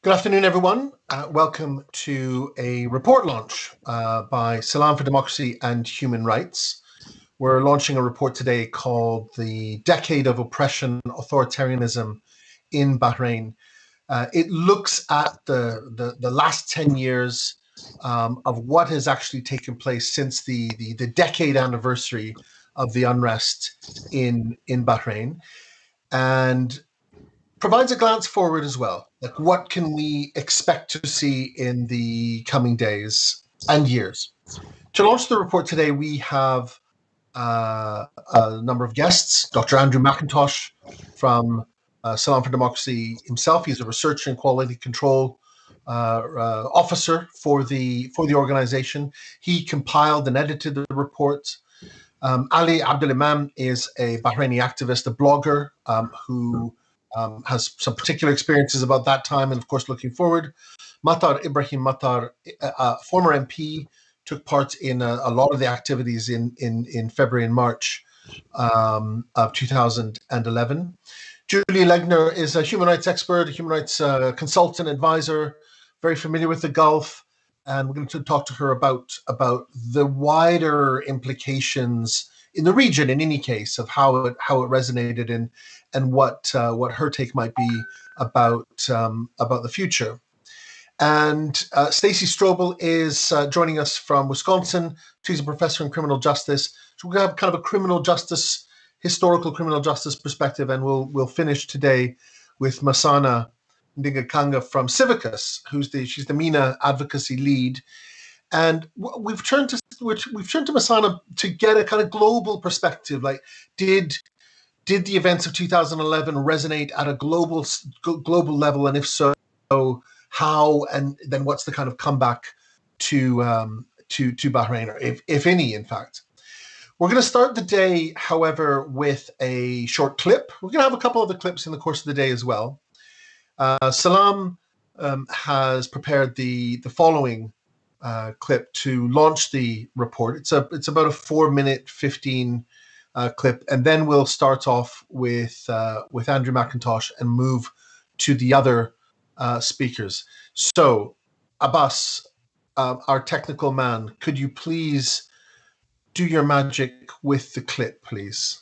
Good afternoon, everyone. Welcome to a report launch by Salam for Democracy and Human Rights. We're launching a report today called The Decade of Oppression, Authoritarianism in Bahrain. It looks at the last 10 years of what has actually taken place since the decade anniversary of the unrest in Bahrain, and provides a glance forward as well. Like, what can we expect to see in the coming days and years? To launch the report today, we have a number of guests. Dr. Andrew Mclntosh from Salam for Democracy himself. He's a research and quality control officer for the organization. He compiled and edited the report. Ali Abdulemam is a Bahraini activist, a blogger who has some particular experiences about that time and, of course, looking forward. Matar Matar, former MP, took part in a lot of the activities in February and March of 2011. Julie Legner is a human rights expert, a human rights consultant, advisor, very familiar with the Gulf, and we're going to talk to her about the wider implications in the region, in any case, of how it resonated and what her take might be about the future. And Staci Strobl is joining us from Wisconsin. She's a professor in criminal justice. So we're going to have kind of a historical criminal justice perspective, and we'll finish today with Masana Ndinga-KangaCIVICUS from CIVICUS, she's the MENA Advocacy lead. And we've turned to Masana to get a kind of global perspective. Like, did the events of 2011 resonate at a global level, and if so, how? And then what's the kind of comeback to Bahrain, or if any, in fact. We're going to start the day, however, with a short clip. We're going to have a couple of the clips in the course of the day as well. Salam has prepared the following clip to launch the report. It's about a 4-minute 15 clip, and then we'll start off with Andrew Mclntosh and move to the other speakers. So, Abbas, our technical man, could you please do your magic with the clip, please?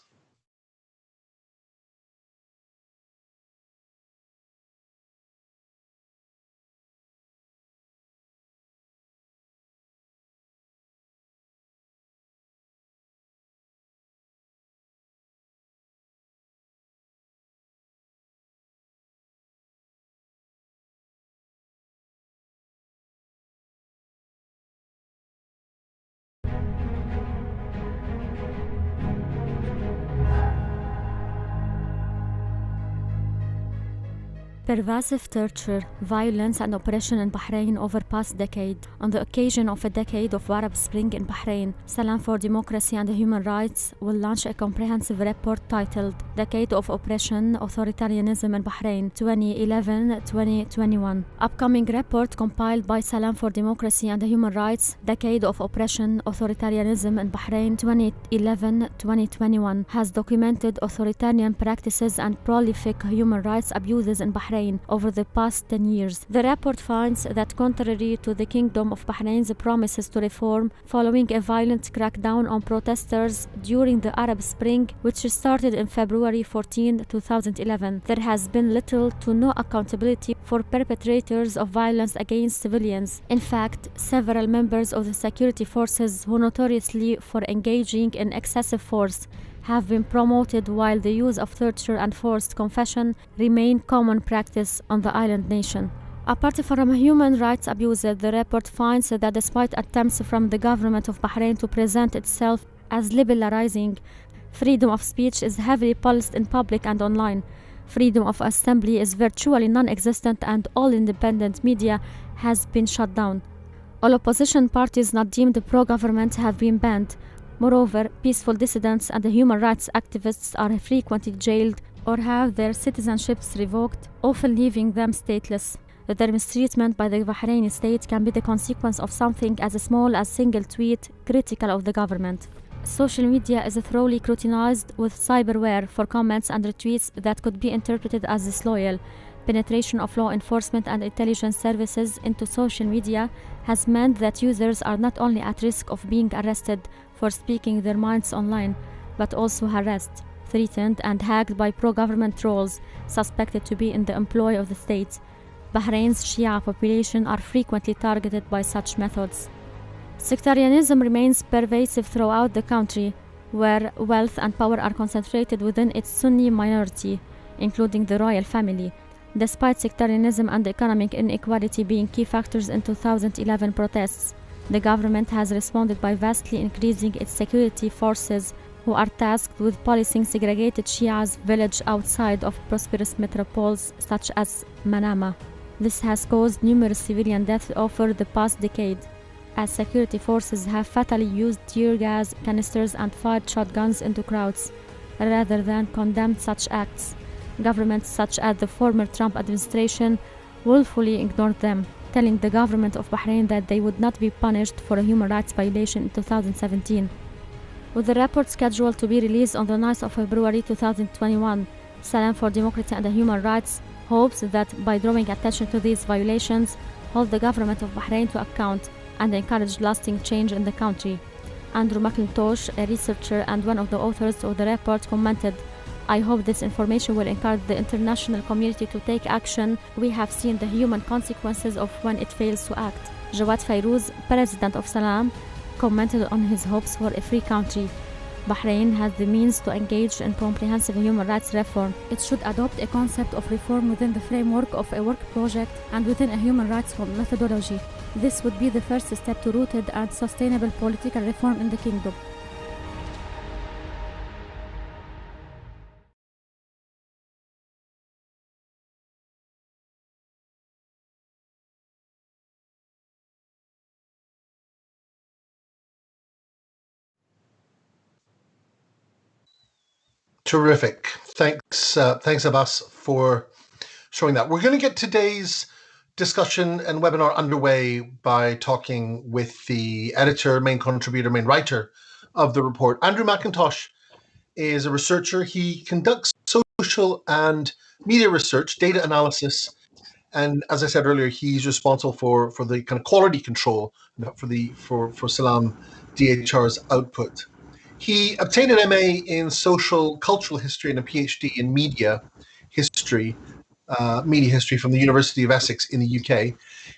Pervasive torture, violence and oppression in Bahrain over past decade. On the occasion of a decade of Arab Spring in Bahrain, Salam for Democracy and Human Rights will launch a comprehensive report titled Decade of Oppression, Authoritarianism in Bahrain, 2011-2021. Upcoming report compiled by Salam for Democracy and Human Rights, Decade of Oppression, Authoritarianism in Bahrain, 2011-2021, has documented authoritarian practices and prolific human rights abuses in Bahrain over the past 10 years. The report finds that contrary to the Kingdom of Bahrain's promises to reform following a violent crackdown on protesters during the Arab Spring, which started in February 14, 2011, there has been little to no accountability for perpetrators of violence against civilians. In fact, several members of the security forces who notoriously for engaging in excessive force have been promoted, while the use of torture and forced confession remain common practice on the island nation. Apart from human rights abuses, the report finds that despite attempts from the government of Bahrain to present itself as liberalizing, freedom of speech is heavily policed in public and online. Freedom of assembly is virtually non-existent, and all independent media has been shut down. All opposition parties not deemed pro-government have been banned. Moreover, peaceful dissidents and human rights activists are frequently jailed or have their citizenships revoked, often leaving them stateless. Their mistreatment by the Bahraini state can be the consequence of something as small as single tweet critical of the government. Social media is thoroughly scrutinized with cyberware for comments and retweets that could be interpreted as disloyal. Penetration of law enforcement and intelligence services into social media has meant that users are not only at risk of being arrested for speaking their minds online, but also harassed, threatened, and hacked by pro-government trolls suspected to be in the employ of the state. Bahrain's Shia population are frequently targeted by such methods. Sectarianism remains pervasive throughout the country, where wealth and power are concentrated within its Sunni minority, including the royal family. Despite sectarianism and economic inequality being key factors in 2011 protests, the government has responded by vastly increasing its security forces, who are tasked with policing segregated Shias village outside of prosperous metropoles such as Manama. This has caused numerous civilian deaths over the past decade, as security forces have fatally used tear gas, canisters, and fired shotguns into crowds, rather than condemned such acts. Governments such as the former Trump administration willfully ignored them, telling the government of Bahrain that they would not be punished for a human rights violation in 2017. With the report scheduled to be released on the 9th of February 2021, Salam for Democracy and Human Rights hopes that by drawing attention to these violations, hold the government of Bahrain to account and encourage lasting change in the country. Andrew Mclntosh, a researcher and one of the authors of the report, commented, "I hope this information will encourage the international community to take action. We have seen the human consequences of when it fails to act." Jawad Fayrouz, president of Salam, commented on his hopes for a free country. Bahrain has the means to engage in comprehensive human rights reform. It should adopt a concept of reform within the framework of a work project and within a human rights methodology. This would be the first step to rooted and sustainable political reform in the kingdom. Terrific. Thanks, Abbas, for showing that. We're going to get today's discussion and webinar underway by talking with the editor, main contributor, main writer of the report. Andrew Mclntosh is a researcher. He conducts social and media research, data analysis, and as I said earlier, he's responsible for the kind of quality control for Salam DHR's output. He obtained an MA in social cultural history and a PhD in media history from the University of Essex in the UK.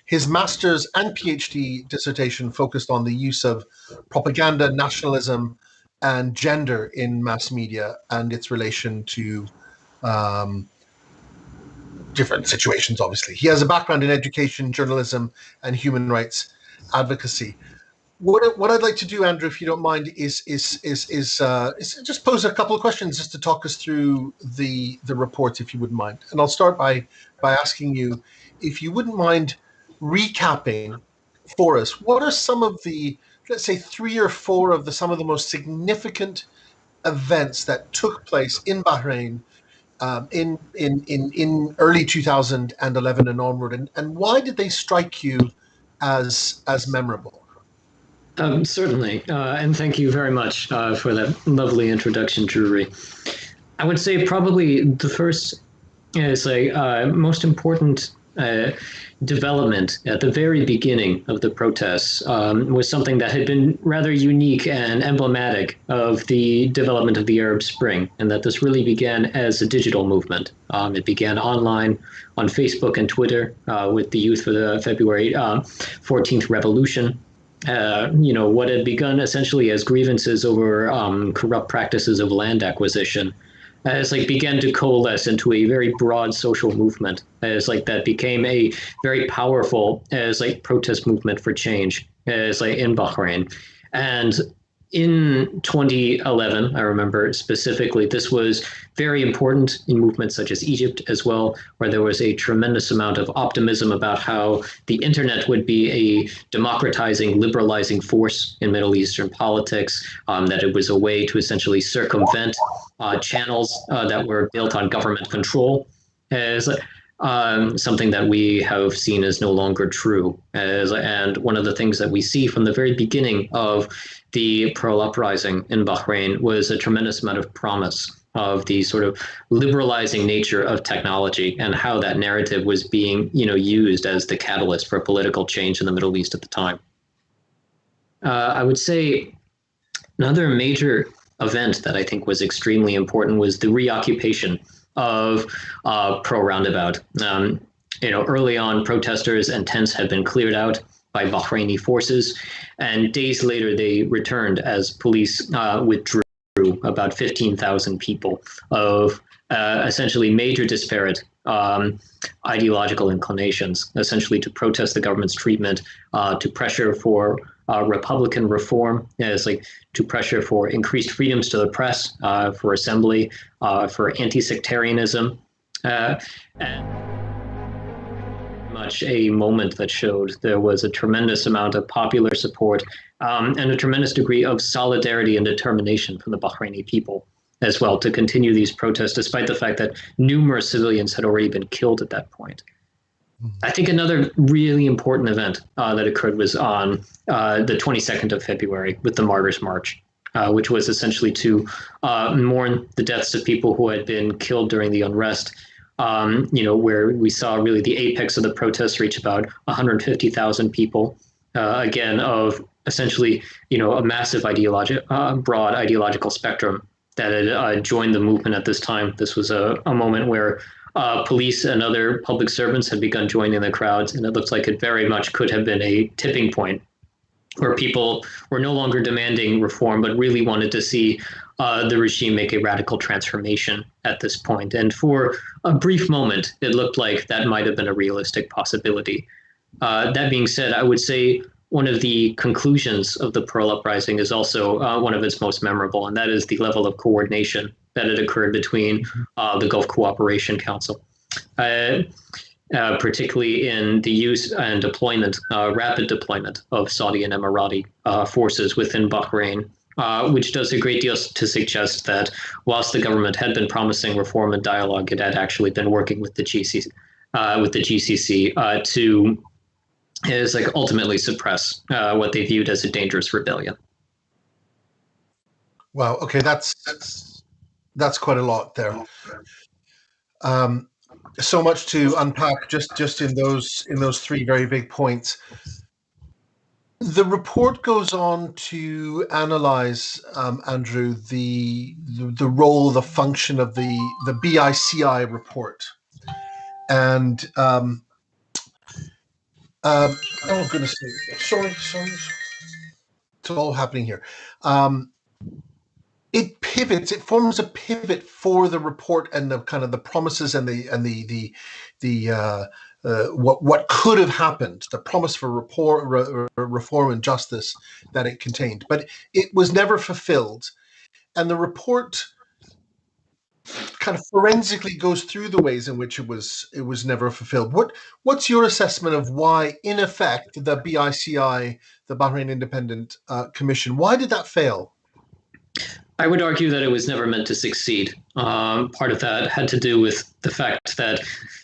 His master's and PhD dissertation focused on the use of propaganda, nationalism, and gender in mass media and its relation to different situations, obviously. He has a background in education, journalism, and human rights advocacy. What I'd like to do, Andrew, if you don't mind, is just pose a couple of questions just to talk us through the report, if you wouldn't mind. And I'll start by asking you, if you wouldn't mind recapping for us, what are some of the, let's say, 3 or 4 of some of the most significant events that took place in Bahrain in early 2011 and onward, and why did they strike you as memorable? Certainly, and thank you very much for that lovely introduction, Drury. I would say probably the first is most important development at the very beginning of the protests was something that had been rather unique and emblematic of the development of the Arab Spring, and that this really began as a digital movement. It began online on Facebook and Twitter with the Youth for the February 14th Revolution. What had begun essentially as grievances over corrupt practices of land acquisition began to coalesce into a very broad social movement that became a very powerful protest movement for change in Bahrain. And in 2011, I remember specifically, this was very important in movements such as Egypt as well, where there was a tremendous amount of optimism about how the internet would be a democratizing, liberalizing force in Middle Eastern politics, that it was a way to essentially circumvent channels that were built on government control, as something that we have seen is no longer true. And one of the things that we see from the very beginning of the Pearl Uprising in Bahrain was a tremendous amount of promise of the sort of liberalizing nature of technology and how that narrative was being, used as the catalyst for political change in the Middle East at the time. I would say another major event that I think was extremely important was the reoccupation of Pro Roundabout. Early on, protesters and tents had been cleared out by Bahraini forces, and days later they returned as police withdrew about 15,000 people of essentially major disparate ideological inclinations, essentially to protest the government's treatment, to pressure for Republican reform, to pressure for increased freedoms to the press, for assembly, for anti-sectarianism, and much a moment that showed there was a tremendous amount of popular support and a tremendous degree of solidarity and determination from the Bahraini people as well to continue these protests, despite the fact that numerous civilians had already been killed at that point. I think another really important event that occurred was on the 22nd of February with the Martyrs' March, which was essentially to mourn the deaths of people who had been killed during the unrest, where we saw really the apex of the protests reach about 150,000 people, again, of essentially, a massive broad ideological spectrum that had joined the movement at this time. This was a moment where police and other public servants had begun joining the crowds, and it looks like it very much could have been a tipping point where people were no longer demanding reform, but really wanted to see the regime make a radical transformation at this point. And for a brief moment, it looked like that might have been a realistic possibility. That being said, I would say one of the conclusions of the Pearl Uprising is also one of its most memorable, and that is the level of coordination that had occurred between the Gulf Cooperation Council, particularly in the use and deployment, rapid deployment of Saudi and Emirati forces within Bahrain, which does a great deal to suggest that whilst the government had been promising reform and dialogue, it had actually been working with the GCC to ultimately suppress what they viewed as a dangerous rebellion. Wow. Okay, that's quite a lot there. So much to unpack just in those three very big points. The report goes on to analyze, Andrew, the role, the function of the BICI report, and oh goodness me, sorry, it's all happening here. It forms a pivot for the report and the kind of the promises and the what could have happened, the promise for reform and justice that it contained, but it was never fulfilled. And the report kind of forensically goes through the ways in which it was never fulfilled. What's your assessment of why, in effect, the BICI, the Bahrain Independent Commission, why did that fail? I would argue that it was never meant to succeed. Part of that had to do with the fact that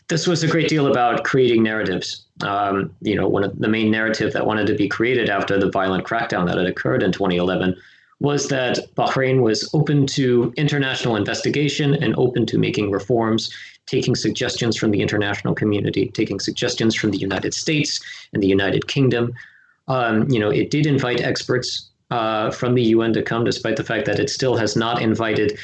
this was a great deal about creating narratives. One of the main narrative that wanted to be created after the violent crackdown that had occurred in 2011 was that Bahrain was open to international investigation and open to making reforms, taking suggestions from the international community, taking suggestions from the United States and the United Kingdom. It did invite experts from the UN to come, despite the fact that it still has not invited,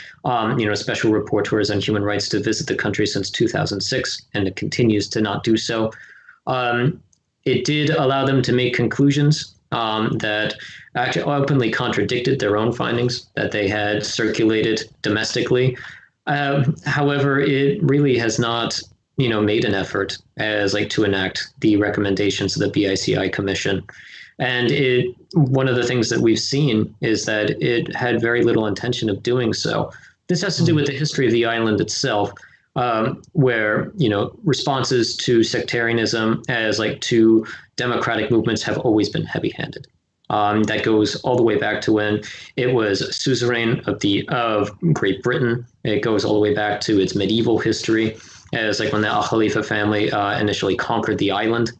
special rapporteurs on human rights to visit the country since 2006, and it continues to not do so. It did allow them to make conclusions that actually openly contradicted their own findings that they had circulated domestically. However, it really has not, made an effort to enact the recommendations of the BICI Commission. And one of the things that we've seen is that it had very little intention of doing so. This has to do with the history of the island itself, where responses to sectarianism as to democratic movements have always been heavy-handed. That goes all the way back to when it was suzerain of Great Britain. It goes all the way back to its medieval history, as when the Al Khalifa family initially conquered the island.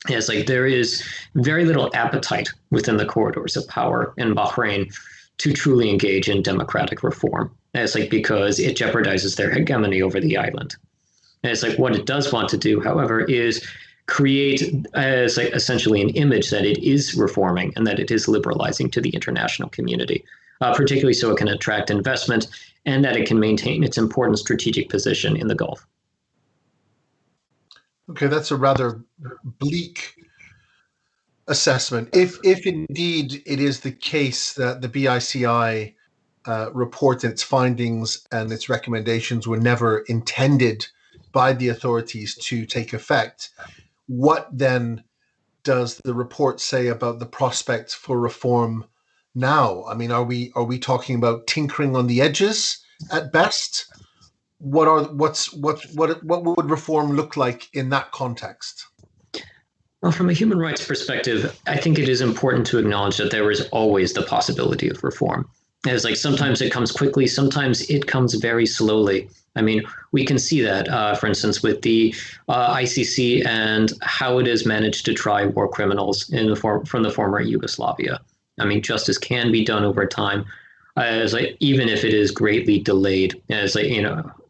There is very little appetite within the corridors of power in Bahrain to truly engage in democratic reform. And it's like because it jeopardizes their hegemony over the island. And it's like what it does want to do, however, is create as like essentially an image that it is reforming and that it is liberalizing to the international community, particularly so it can attract investment and that it can maintain its important strategic position in the Gulf. Okay, that's a rather bleak assessment. If indeed it is the case that the BICI report and its findings and its recommendations were never intended by the authorities to take effect, what then does the report say about the prospects for reform now? I mean, are we talking about tinkering on the edges at best? What would reform look like in that context? Well, from a human rights perspective, I think it is important to acknowledge that there is always the possibility of reform. It's like sometimes it comes quickly, sometimes it comes very slowly. I mean, we can see that, for instance, with the ICC and how it has managed to try war criminals from the former Yugoslavia. I mean, justice can be done over time, as like, even if it is greatly delayed. As like,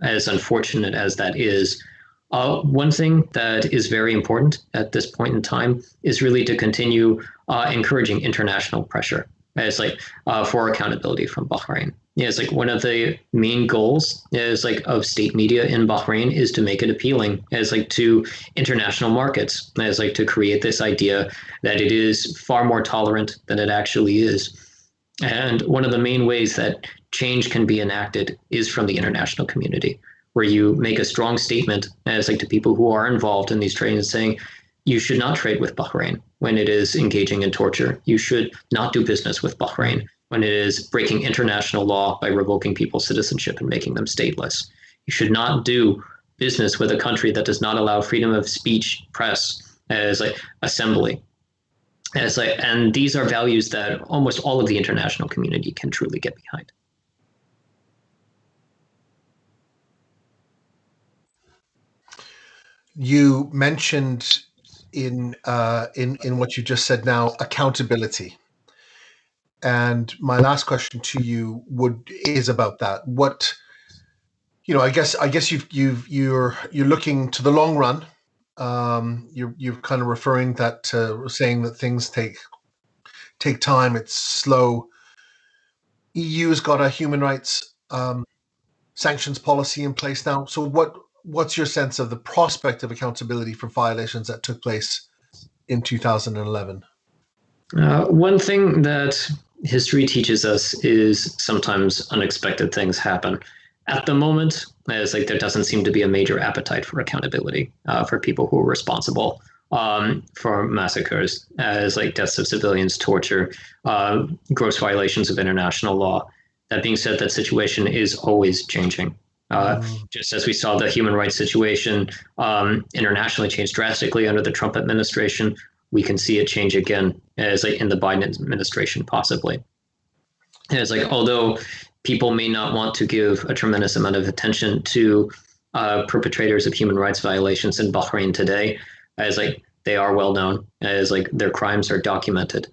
as unfortunate as that is. One thing that is very important at this point in time is really to continue encouraging international pressure. It's like for accountability from Bahrain. Yeah, it's like one of the main goals is like of state media in Bahrain is to make it appealing as like to international markets, as like to create this idea that it is far more tolerant than it actually is. And one of the main ways that change can be enacted is from the international community, where you make a strong statement as like to people who are involved in these trades saying, you should not trade with Bahrain when it is engaging in torture. You should not do business with Bahrain when it is breaking international law by revoking people's citizenship and making them stateless. You should not do business with a country that does not allow freedom of speech, press, as like assembly. As like, and these are values that almost all of the international community can truly get behind. You mentioned in what you just said now, accountability. And my last question to you is about that. What, I guess you're looking to the long run. You're kind of referring that saying that things take time. It's slow. EU's got a human rights sanctions policy in place now. So what's your sense of the prospect of accountability for violations that took place in 2011? One thing that history teaches us is sometimes unexpected things happen. At the moment, it's like there doesn't seem to be a major appetite for accountability for people who are responsible for massacres, as like deaths of civilians, torture, gross violations of international law. That being said, that situation is always changing. Just as we saw the human rights situation internationally change drastically under the Trump administration, we can see it change again as like in the Biden administration, possibly. And it's like, although people may not want to give a tremendous amount of attention to perpetrators of human rights violations in Bahrain today, as like they are well known, as like their crimes are documented.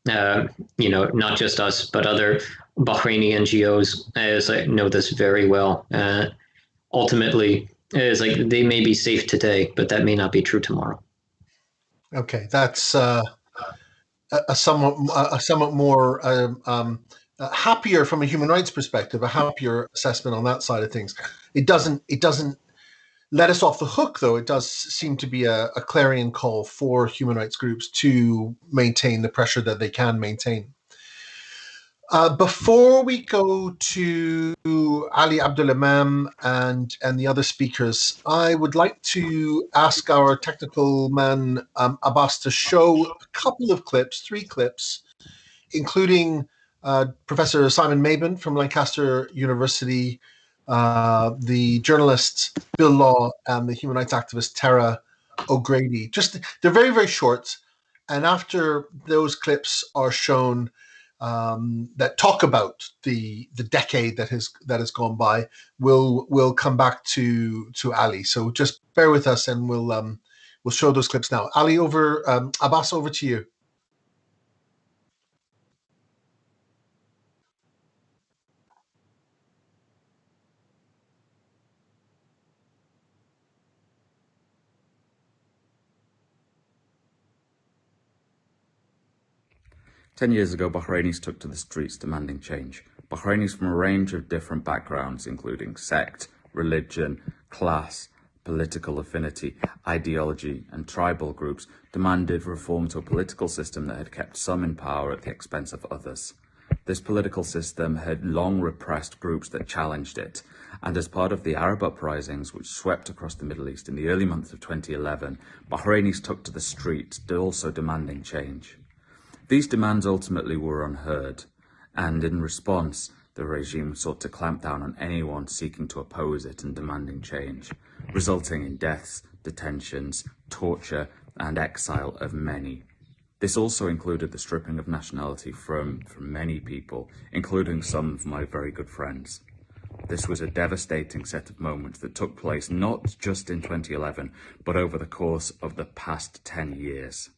Not just us, but other Bahraini NGOs as I know this very well. Ultimately, it's like they may be safe today, but that may not be true tomorrow. Okay, that's a somewhat more happier from a human rights perspective, a happier assessment on that side of things. It doesn't let us off the hook, though. It does seem to be a clarion call for human rights groups to maintain the pressure that they can maintain. Before we go to Ali Abdulemam and the other speakers, I would like to ask our technical man, Abbas, to show a couple of clips, 3 clips, including Professor Simon Mabin from Lancaster University, the journalist Bill Law, and the human rights activist Tara O'Grady. They're very, very short. And after those clips are shown, that talk about the decade that has gone by, we'll come back to Ali. So just bear with us, and we'll show those clips now. Ali, Abbas, over to you. 10 years ago, Bahrainis took to the streets demanding change. Bahrainis from a range of different backgrounds, including sect, religion, class, political affinity, ideology, and tribal groups, demanded reform to a political system that had kept some in power at the expense of others. This political system had long repressed groups that challenged it, and as part of the Arab uprisings which swept across the Middle East in the early months of 2011, Bahrainis took to the streets, also demanding change. These demands ultimately were unheard, and in response, the regime sought to clamp down on anyone seeking to oppose it and demanding change, resulting in deaths, detentions, torture, and exile of many. This also included the stripping of nationality from many people, including some of my very good friends. This was a devastating set of moments that took place not just in 2011, but over the course of the past 10 years.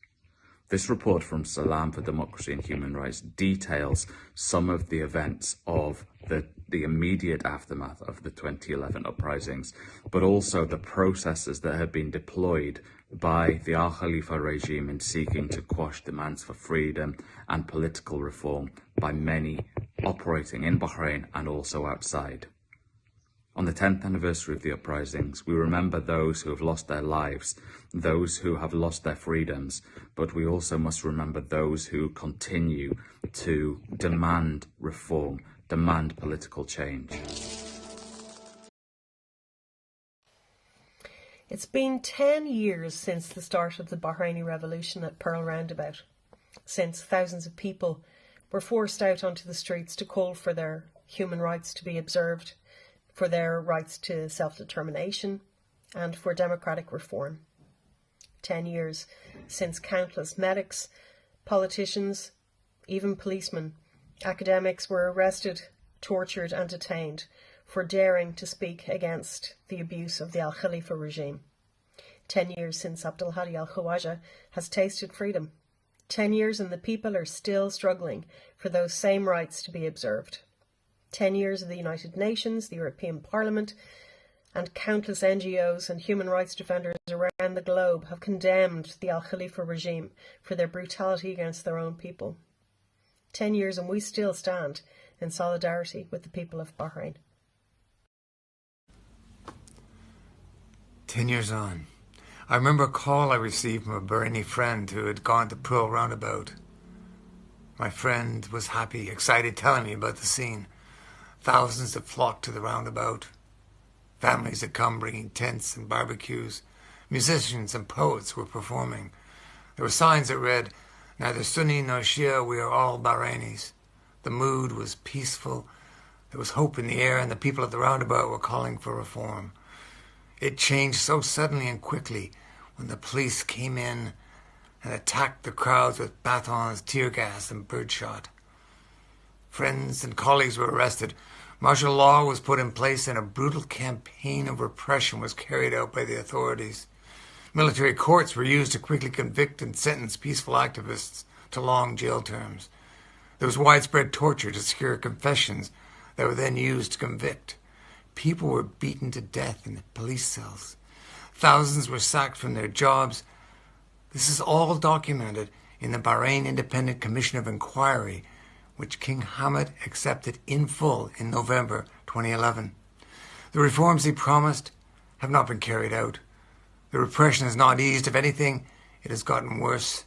This report from Salam for Democracy and Human Rights details some of the events of the immediate aftermath of the 2011 uprisings, but also the processes that have been deployed by the Al Khalifa regime in seeking to quash demands for freedom and political reform by many operating in Bahrain and also outside. On the 10th anniversary of the uprisings, we remember those who have lost their lives, those who have lost their freedoms, but we also must remember those who continue to demand reform, demand political change. It's been 10 years since the start of the Bahraini Revolution at Pearl Roundabout, since thousands of people were forced out onto the streets to call for their human rights to be observed, for their rights to self-determination, and for democratic reform. 10 years since countless medics, politicians, even policemen, academics were arrested, tortured and detained for daring to speak against the abuse of the Al Khalifa regime. 10 years since Abdulhadi al-Khawaja has tasted freedom. 10 years and the people are still struggling for those same rights to be observed. 10 years of the United Nations, the European Parliament, and countless NGOs and human rights defenders around the globe have condemned the Al Khalifa regime for their brutality against their own people. 10 years and we still stand in solidarity with the people of Bahrain. 10 years on. I remember a call I received from a Bahraini friend who had gone to Pearl Roundabout. My friend was happy, excited, telling me about the scene. Thousands had flocked to the roundabout. Families had come bringing tents and barbecues. Musicians and poets were performing. There were signs that read, "Neither Sunni nor Shia, we are all Bahrainis." The mood was peaceful. There was hope in the air, and the people at the roundabout were calling for reform. It changed so suddenly and quickly when the police came in and attacked the crowds with batons, tear gas, and birdshot. Friends and colleagues were arrested. Martial law was put in place and a brutal campaign of repression was carried out by the authorities. Military courts were used to quickly convict and sentence peaceful activists to long jail terms. There was widespread torture to secure confessions that were then used to convict. People were beaten to death in the police cells. Thousands were sacked from their jobs. This is all documented in the Bahrain Independent Commission of Inquiry, which King Hamad accepted in full in November 2011. The reforms he promised have not been carried out. The repression has not eased. If anything, it has gotten worse.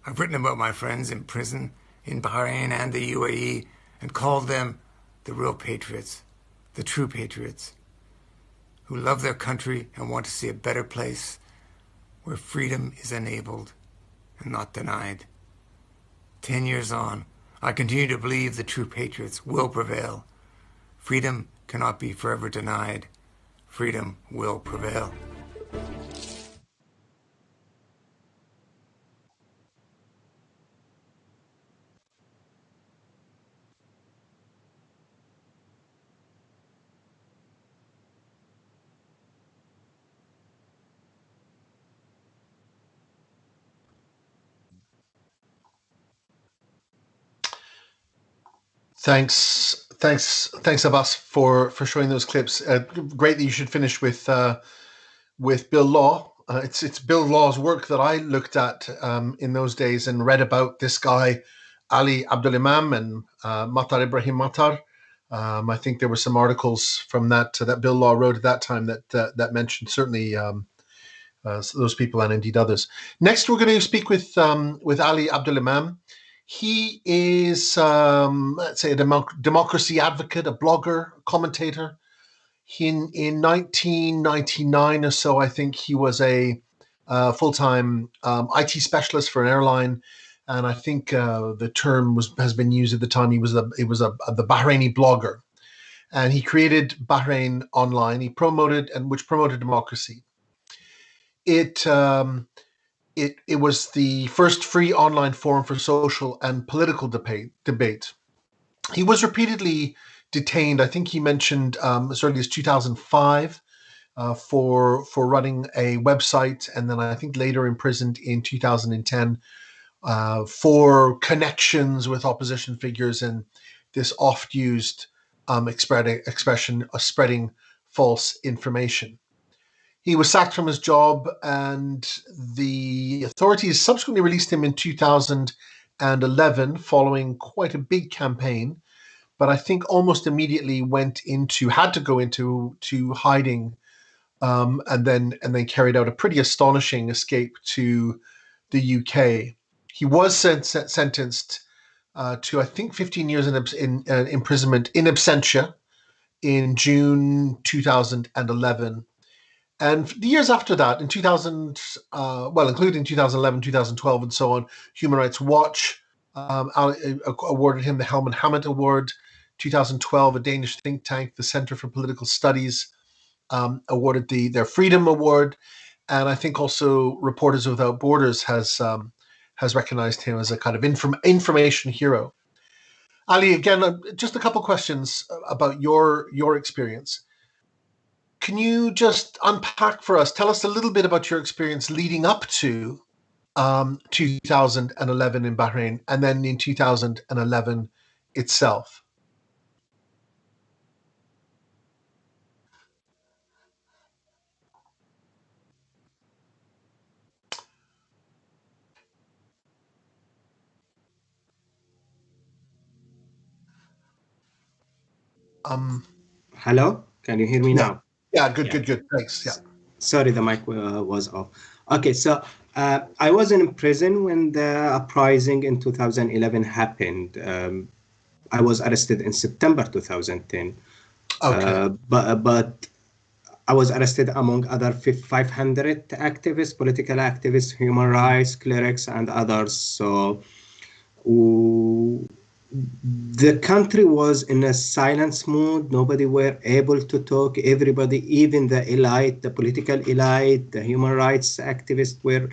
I've written about my friends in prison in Bahrain and the UAE and called them the real patriots, the true patriots, who love their country and want to see a better place where freedom is enabled and not denied. 10 years on, I continue to believe the true patriots will prevail. Freedom cannot be forever denied. Freedom will prevail. Thanks, Abbas, for showing those clips. Great that you should finish with Bill Law, it's Bill Law's work that I looked at in those days and read about this guy, Ali Abdulemam and Matar Ibrahim Matar. I think there were some articles from that Bill Law wrote at that time that mentioned certainly those people and indeed others. Next, we're going to speak with Ali Abdulemam. He is, let's say, a democracy advocate, a blogger, a commentator. In 1999 or so, I think he was a full-time IT specialist for an airline, and I think the term has been used at the time. He was the Bahraini blogger, and he created Bahrain Online. He promoted democracy. It was the first free online forum for social and political debate. He was repeatedly detained. I think he mentioned as early as 2005 for running a website, and then I think later imprisoned in 2010 for connections with opposition figures and this oft-used expression of spreading false information. He was sacked from his job, and the authorities subsequently released him in 2011 following quite a big campaign. But I think almost immediately had to go into hiding, and then carried out a pretty astonishing escape to the UK. He was sentenced to, I think, 15 years in imprisonment in absentia in June 2011. And the years after that, in 2000, including 2011, 2012, and so on, Human Rights Watch awarded him the Helmut Hammett Award. 2012, a Danish think tank, the Center for Political Studies, awarded their Freedom Award, and I think also Reporters Without Borders has recognized him as a kind of information hero. Ali, again, just a couple questions about your experience. Can you just unpack for us, tell us a little bit about your experience leading up to 2011 in Bahrain, and then in 2011 itself? Hello, can you hear me now? Yeah, good. Thanks. Yeah. Sorry, the mic was off. Okay, so I was in prison when the uprising in 2011 happened. I was arrested in September 2010. Okay. But I was arrested among other 500 activists, political activists, human rights, clerics, and others. So the country was in a silence mood. Nobody were able to talk. Everybody, even the elite, the political elite, the human rights activists were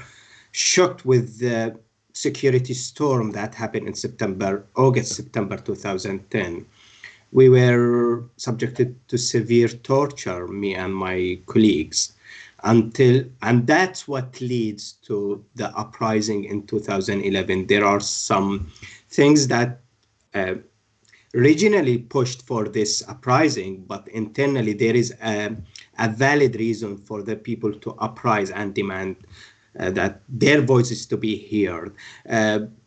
shocked with the security storm that happened in September 2010. We were subjected to severe torture, me and my colleagues, and that's what leads to the uprising in 2011. There are some things that regionally pushed for this uprising, but internally there is a valid reason for the people to uprise and demand that their voices to be heard.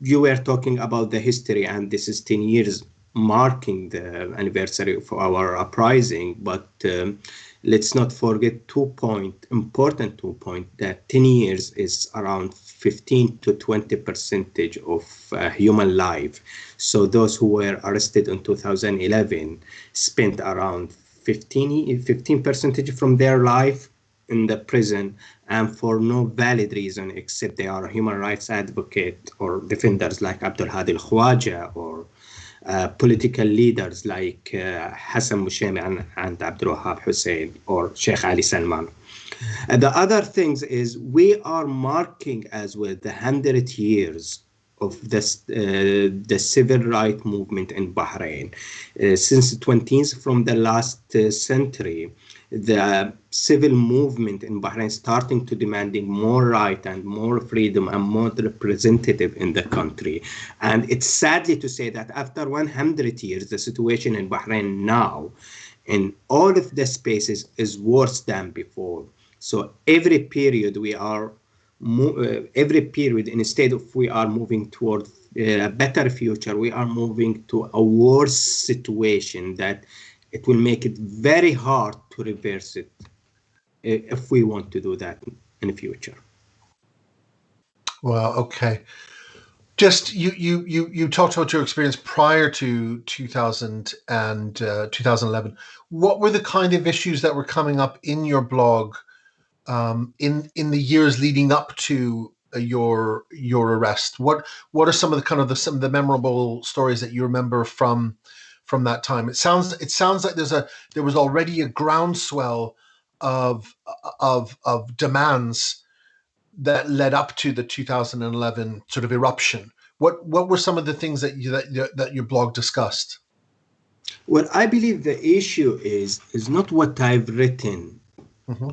You were talking about the history, and this is 10 years marking the anniversary of our uprising, but let's not forget important 2 points, that 10 years is around 15 to 20% of human life. So those who were arrested in 2011 spent around 15% from their life in the prison, and for no valid reason except they are human rights advocate or defenders like Abdul Hadi al-Khwaja, or political leaders like Hassan Mushemi and Abdul Wahab Hussein or Sheikh Ali Salman. The other things is we are marking as well the 100 years of this, the civil rights movement in Bahrain. Since the 20s, from the last century, the civil movement in Bahrain starting to demanding more right and more freedom and more representative in the country. And it's sadly to say that after 100 years, the situation in Bahrain now in all of the spaces is worse than before. So every period instead of we are moving toward a better future, we are moving to a worse situation that it will make it very hard to reverse it if we want to do that in the future. Well, okay. Just you talked about your experience prior to 2000 and 2011. What were the kind of issues that were coming up in your blog in the years leading up to your arrest? What are some of the memorable stories that you remember from that time? It sounds like there was already a groundswell of demands that led up to the 2011 sort of eruption. What were some of the things that your blog discussed? Well, I believe the issue is not what I've written. Mm-hmm.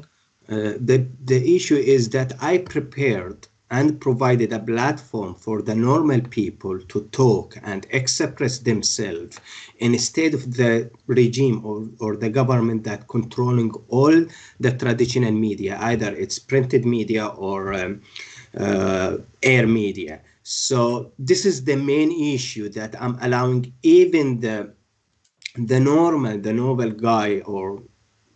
The issue is that I prepared and provided a platform for the normal people to talk and express themselves instead of the regime or the government that controlling all the traditional media, either it's printed media or air media. So this is the main issue, that I'm allowing even the normal guy or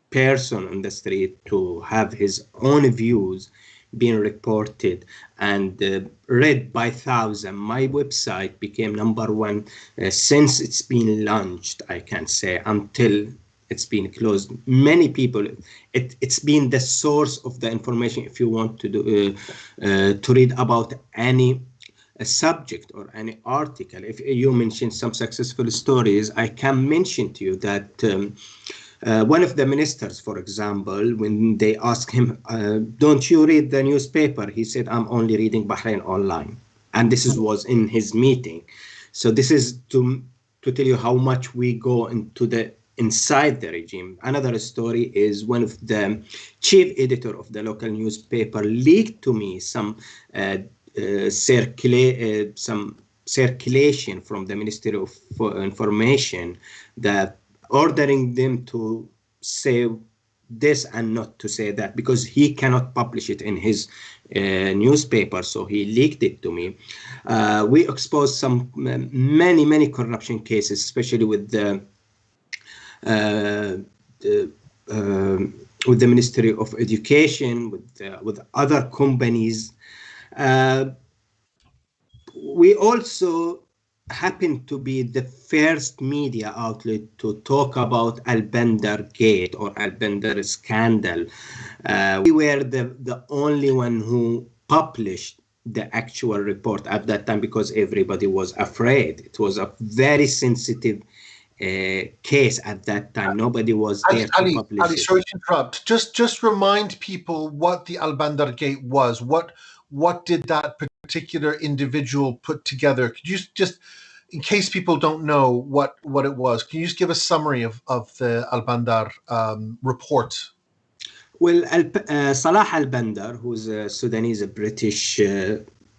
person on the street to have his own views being reported and read by thousands. My website became #1 since it's been launched, I can say, until it's been closed. Many people, it's been the source of the information if you want to do to read about any subject or any article. If you mention some successful stories, I can mention to you that one of the ministers, for example, when they asked him, don't you read the newspaper? He said, I'm only reading Bahrain Online. And this was in his meeting. So this is to tell you how much we go into inside the regime. Another story is one of the chief editor of the local newspaper leaked to me some circulation from the Ministry of Information that ordering them to say this and not to say that, because he cannot publish it in his newspaper, so he leaked it to me. We exposed some many corruption cases, especially with the Ministry of Education, with other companies. We also happened to be the first media outlet to talk about Al-Bandar Gate or Al-Bandar scandal. We were the only one who published the actual report at that time because everybody was afraid. It was a very sensitive case at that time. Nobody was there to publish Ali, it. sorry to interrupt. Just remind people what the Al-Bandar Gate was. What did that particular individual put together? Could you just, in case people don't know what it was, can you just give a summary of the Al-Bandar report? Well, Salah Al-Bandar, who's a Sudanese British,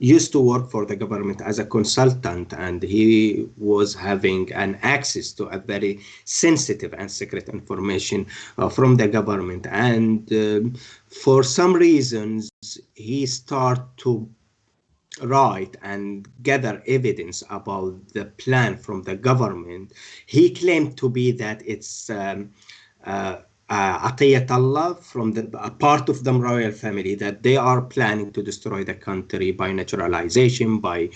used to work for the government as a consultant, and he was having an access to a very sensitive and secret information from the government. And for some reasons, he started to write and gather evidence about the plan from the government. He claimed to be that it's Atiyat Allah from a part of the royal family, that they are planning to destroy the country by naturalization, by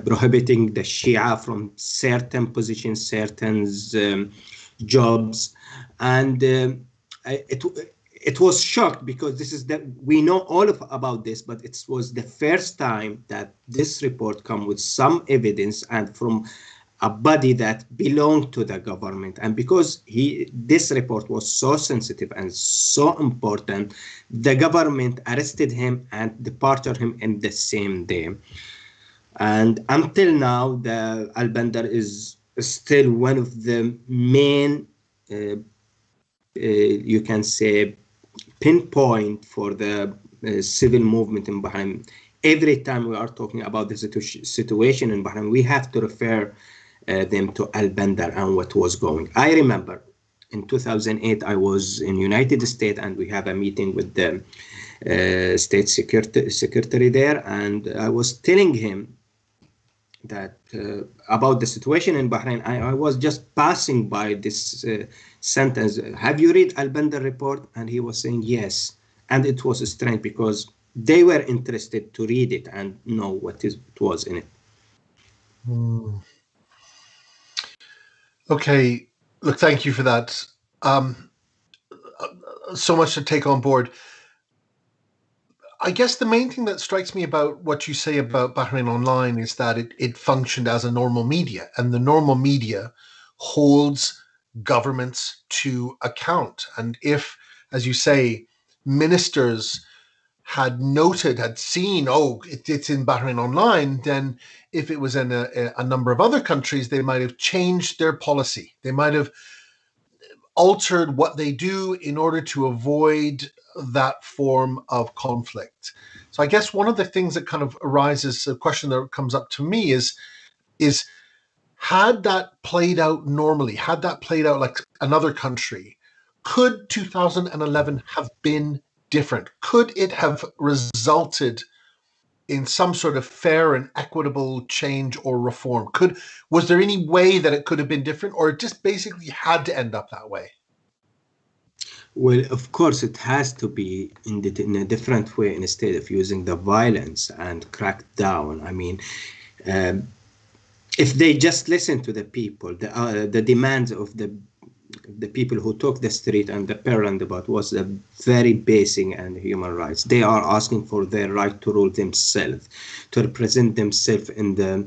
prohibiting the Shia from certain positions, certain jobs. And it was shocked because this is we know all about this, but it was the first time that this report come with some evidence and from a body that belonged to the government. And because this report was so sensitive and so important, the government arrested him and departed him in the same day. And until now, the Al-Bandar is still one of the main, you can say, pinpoint for the civil movement in Bahrain. Every time we are talking about the situation in Bahrain, we have to refer them to Al-Bandar and what was going. I remember in 2008, I was in United States, and we have a meeting with the state secretary there, and I was telling him that about the situation in Bahrain. I was just passing by this sentence. Have you read Al-Bandar report? And he was saying yes. And it was strange because they were interested to read it and know what it was in it. Okay, look, thank you for that. So much to take on board. I guess the main thing that strikes me about what you say about Bahrain Online is that it functioned as a normal media, and the normal media holds governments to account. And if, as you say, ministers had seen, it's in Bahrain Online, then if it was in a number of other countries, they might have changed their policy. They might have altered what they do in order to avoid that form of conflict. So I guess one of the things that kind of arises, a question that comes up to me is had that played out normally, had that played out like another country, could 2011 have been different? Could it have resulted in some sort of fair and equitable change or reform? Was there any way that it could have been different, or it just basically had to end up that way? Well, of course, it has to be in a different way instead of using the violence and crack down. I mean, if they just listen to the people, the demands of the people who took the street and the parent about was a very basic and human rights. They are asking for their right to rule themselves, to represent themselves in the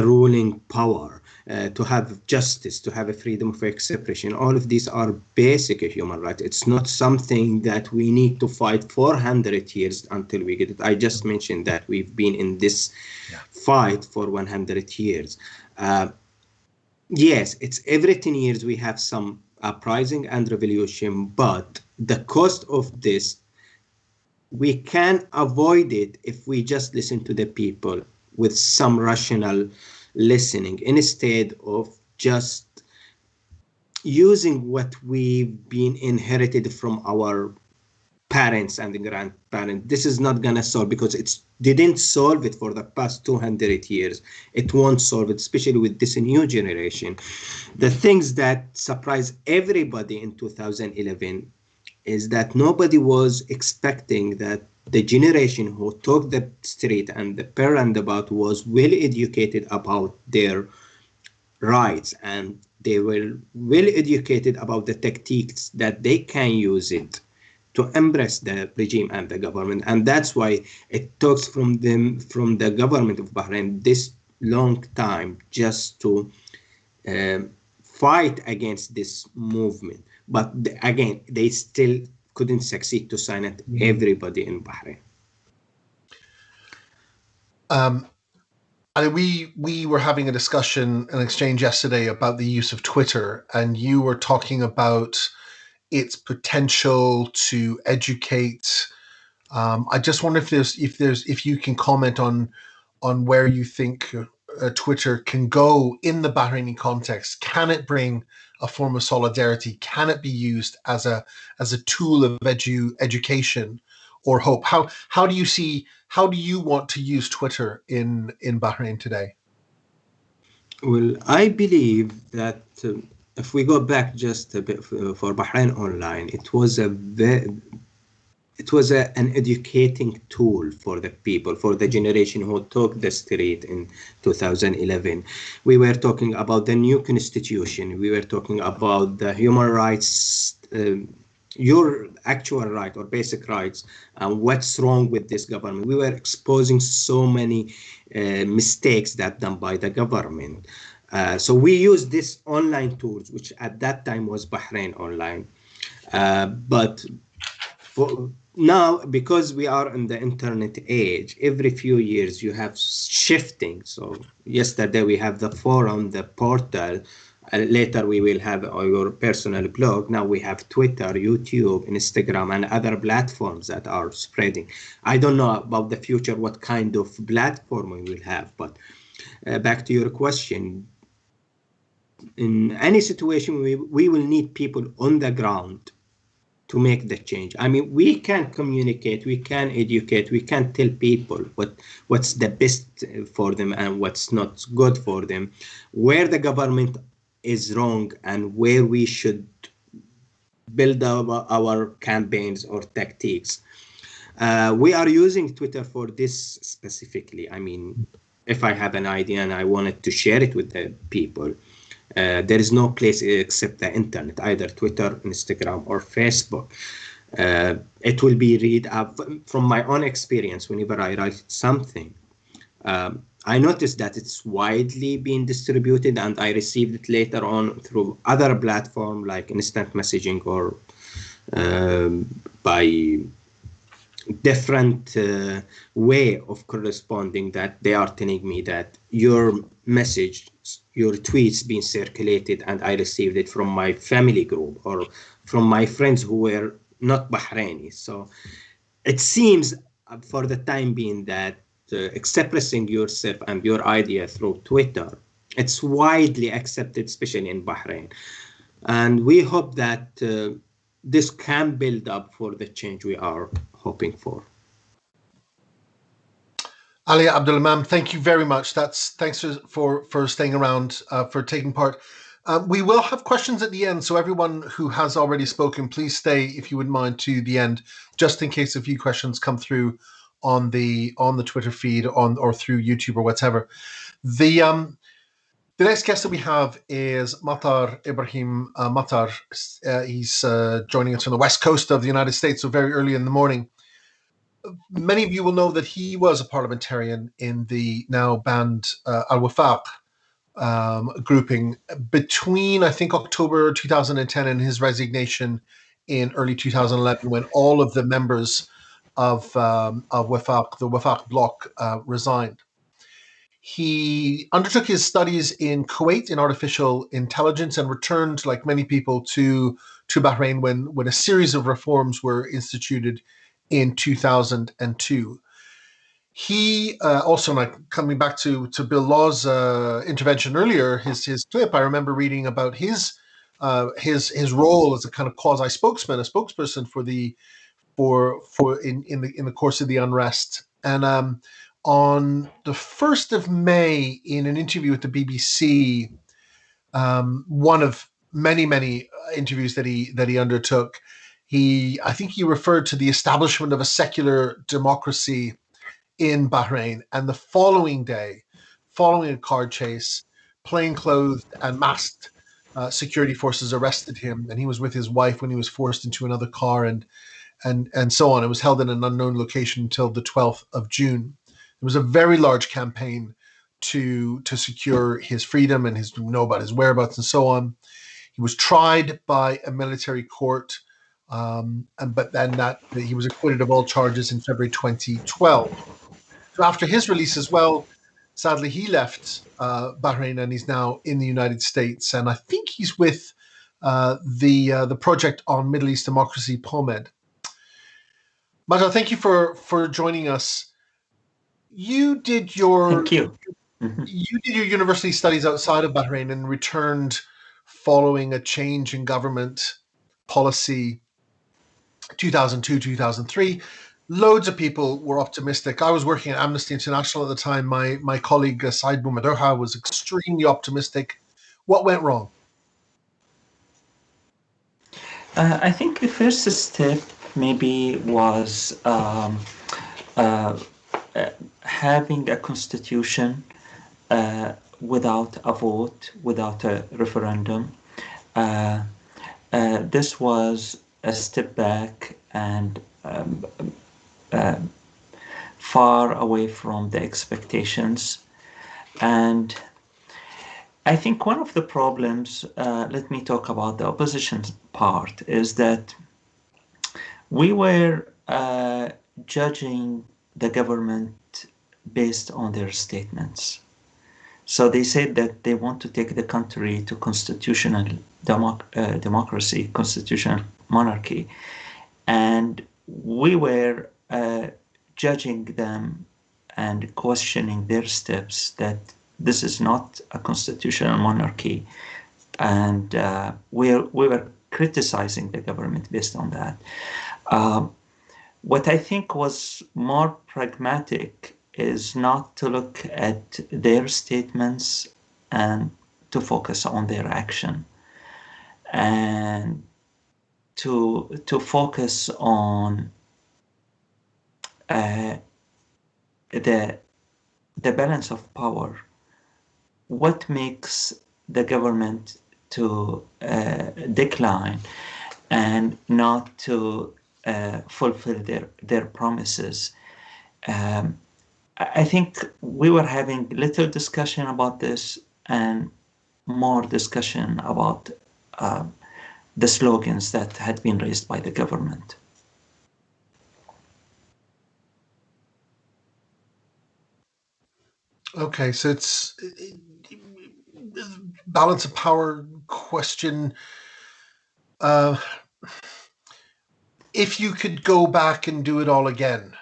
ruling power, to have justice, to have a freedom of expression. All of these are basic human rights. It's not something that we need to fight 400 years until we get it. I just mentioned that we've been in this fight for 100 years. Yes, it's every 10 years we have some uprising and revolution, but the cost of this, we can avoid it if we just listen to the people with some rational listening, instead of just using what we've been inherited from our parents and grandparents. This is not going to solve, because it didn't solve it for the past 200 years. It won't solve it, especially with this new generation. The things that surprised everybody in 2011 is that nobody was expecting that the generation who took the street and the parent about was well educated about their rights, and they were well educated about the tactics that they can use it to embrace the regime and the government. And that's why it took from the government of Bahrain this long time just to fight against this movement. But again, they still couldn't succeed to silence everybody in Bahrain. We were having a discussion, an exchange yesterday about the use of Twitter, and you were talking about its potential to educate. I just wonder if you can comment on where you think Twitter can go in the Bahraini context. Can it bring a form of solidarity? Can it be used as a tool of education or hope? How do you want to use Twitter in Bahrain today? Well, I believe that if we go back just a bit for Bahrain Online, it was an educating tool for the people, for the generation who took the street in 2011. We were talking about the new constitution. We were talking about the human rights, your actual right or basic rights, and what's wrong with this government. We were exposing so many mistakes that done by the government. So we used this online tools, which at that time was Bahrain Online. But now, because we are in the internet age, every few years you have shifting. So yesterday we have the forum, the portal. Later we will have your personal blog. Now we have Twitter, YouTube, Instagram, and other platforms that are spreading. I don't know about the future, what kind of platform we will have. But back to your question, in any situation, we will need people on the ground to make the change. I mean, we can communicate, we can educate, we can tell people what's the best for them and what's not good for them, where the government is wrong and where we should build our campaigns or tactics. We are using Twitter for this specifically. I mean, if I have an idea and I wanted to share it with the people, there is no place except the internet, either Twitter, Instagram, or Facebook. It will be read up. From my own experience, whenever I write something, I noticed that it's widely being distributed, and I received it later on through other platforms like instant messaging or by different way of corresponding, that they are telling me that your message, your tweets being circulated, and I received it from my family group or from my friends who were not Bahraini. So it seems for the time being that expressing yourself and your idea through Twitter, it's widely accepted, especially in Bahrain. And we hope that this can build up for the change we are hoping for. Ali Abdulemam, thank you very much. Thanks for staying around, for taking part. We will have questions at the end, so everyone who has already spoken, please stay, if you wouldn't mind, to the end, just in case a few questions come through on the Twitter feed or through YouTube or whatever. The next guest that we have is Matar Ibrahim Matar. He's joining us on the west coast of the United States, so very early in the morning. Many of you will know that he was a parliamentarian in the now banned Al-Wafaq grouping between, I think, October 2010 and his resignation in early 2011, when all of the members of Wafaq, the Wafaq bloc, resigned. He undertook his studies in Kuwait in artificial intelligence and returned, like many people, to Bahrain when a series of reforms were instituted in 2002. He also, like, coming back to Bill Law's intervention earlier, his clip, I remember reading about his role as a kind of quasi spokesman, a spokesperson for in the course of the unrest. And on the 1st of May, in an interview with the BBC, one of many interviews that he undertook, I think he referred to the establishment of a secular democracy in Bahrain. And the following day, following a car chase, plainclothed and masked security forces arrested him, and he was with his wife when he was forced into another car, and so on. It was held in an unknown location until the 12th of June. It was a very large campaign to secure his freedom and to know about his whereabouts and so on. He was tried by a military court, but then he was acquitted of all charges in February 2012. So after his release as well, sadly, he left Bahrain and he's now in the United States. And I think he's with the Project on Middle East Democracy, POMED. Matar, thank you for joining us. You did your university studies outside of Bahrain and returned following a change in government policy 2002, 2003. Loads of people were optimistic. I was working at Amnesty International at the time. My colleague Said Boumadoha was extremely optimistic. What went wrong? I think the first step maybe was having a constitution without a vote, without a referendum. This was a step back and far away from the expectations. And I think one of the problems, let me talk about the opposition part, is that we were judging the government based on their statements. So they said that they want to take the country to constitutional democracy, constitutional monarchy. And we were judging them and questioning their steps that this is not a constitutional monarchy. and we were criticizing the government based on that. What I think was more pragmatic is not to look at their statements and to focus on their action, and to focus on the balance of power. What makes the government to decline and not to fulfill their promises. I think we were having little discussion about this and more discussion about the slogans that had been raised by the government. Okay, so it's balance of power question. If you could go back and do it all again,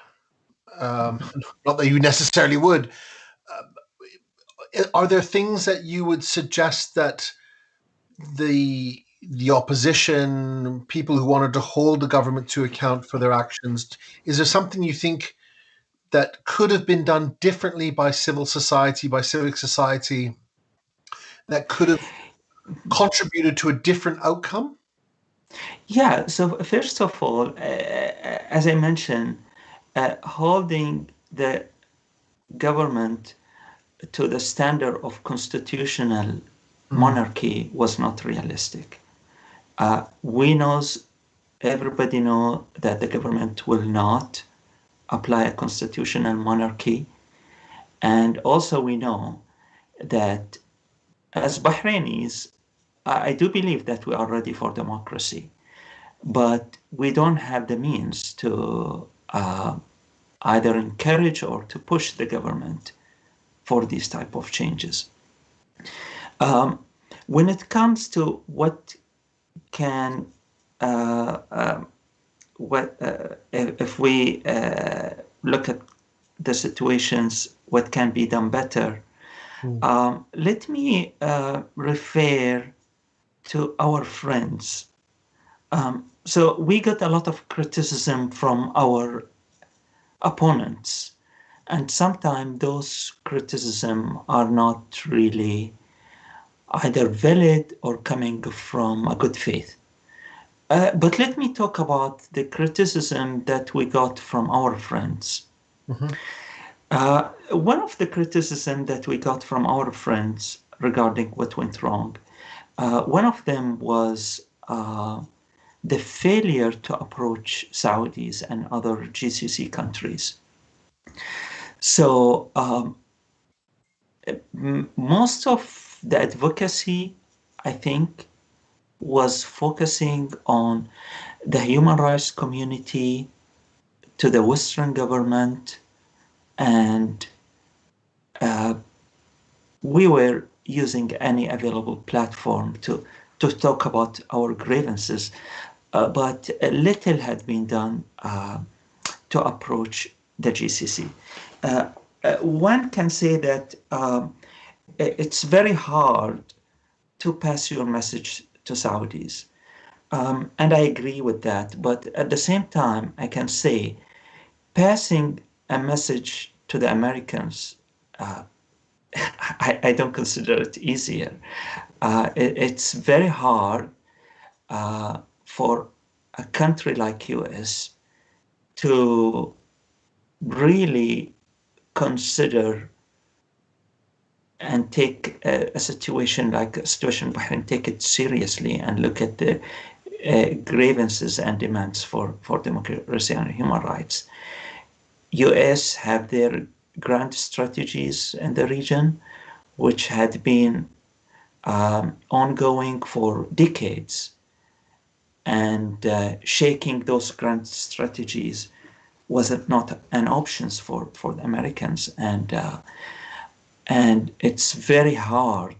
not that you necessarily would, are there things that you would suggest that the opposition, people who wanted to hold the government to account for their actions, is there something you think that could have been done differently by civil society, by civic society, that could have contributed to a different outcome? Yeah, so first of all, as I mentioned, holding the government to the standard of constitutional monarchy was not realistic. Everybody know that the government will not apply a constitutional monarchy. And also we know that as Bahrainis, I do believe that we are ready for democracy, but we don't have the means to either encourage or to push the government for these type of changes. When it comes to what can, if we look at the situations, what can be done better, let me refer to our friends. So we got a lot of criticism from our opponents, and sometimes those criticisms are not really either valid or coming from a good faith. But let me talk about the criticism that we got from our friends. One of the criticism that we got from our friends regarding what went wrong, one of them was the failure to approach Saudis and other GCC countries. So most of the advocacy, I think, was focusing on the human rights community, to the Western government, and we were using any available platform to talk about our grievances, but little had been done to approach the GCC. One can say that it's very hard to pass your message to Saudis. And I agree with that. But at the same time, I can say passing a message to the Americans, I don't consider it easier. It's very hard for a country like US to really consider and take a situation like a situation in Bahrain, take it seriously and look at the grievances and demands for democracy and human rights. US have their grand strategies in the region, which had been ongoing for decades, and shaking those grand strategies was not an option for the Americans, and it's very hard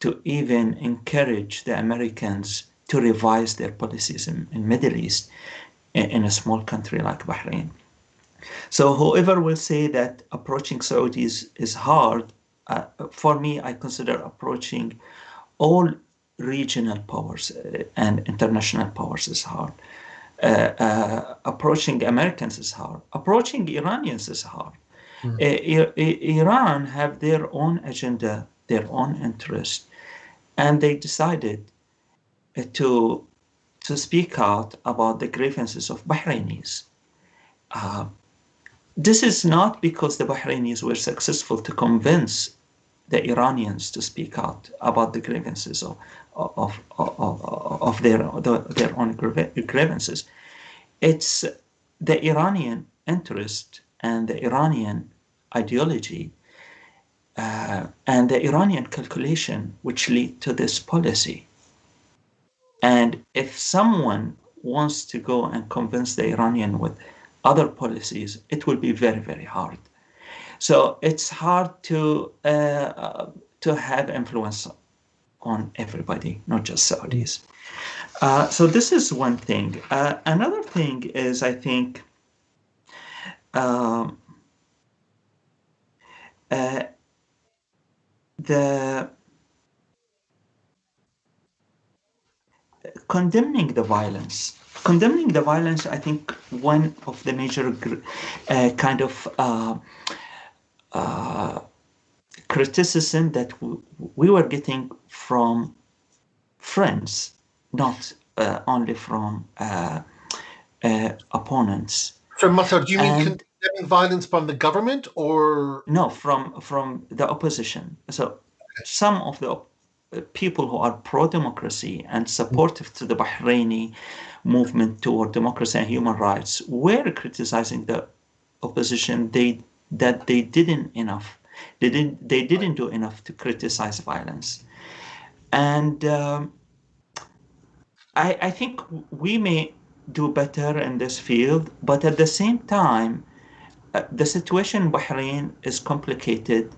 to even encourage the Americans to revise their policies in Middle East in a small country like Bahrain. So whoever will say that approaching Saudis is hard, for me, I consider approaching all regional powers and international powers is hard. Approaching Americans is hard. Approaching Iranians is hard. Iran have their own agenda, their own interest, and they decided to speak out about the grievances of Bahrainis. This is not because the Bahrainis were successful to convince the Iranians to speak out about the grievances of their own grievances. It's the Iranian interest and the Iranian ideology and the Iranian calculation which lead to this policy. And if someone wants to go and convince the Iranian with other policies, it will be very, very hard. So it's hard to have influence on everybody, not just Saudis. So this is one thing. Another thing is, I think, the condemning the violence. Condemning the violence, I think, one of the major kind of criticism that we were getting from friends, not only from opponents. So, Matar, do you mean condemning violence from the government, or no, from the opposition? So some of the people who are pro-democracy and supportive to the Bahraini movement toward democracy and human rights were criticizing the opposition that they didn't do enough to criticize violence. And I think we may do better in this field, but at the same time, the situation in Bahrain is complicated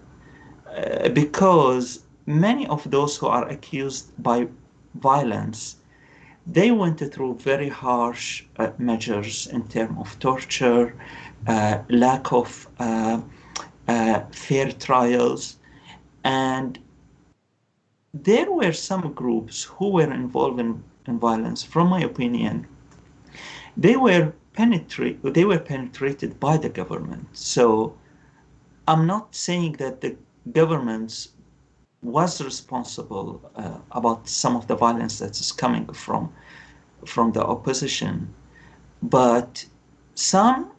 because many of those who are accused by violence, they went through very harsh measures in terms of torture, lack of fair trials, and there were some groups who were involved in violence. From my opinion, they were penetrated by the government. So I'm not saying that the government was responsible about some of the violence that is coming from the opposition, but some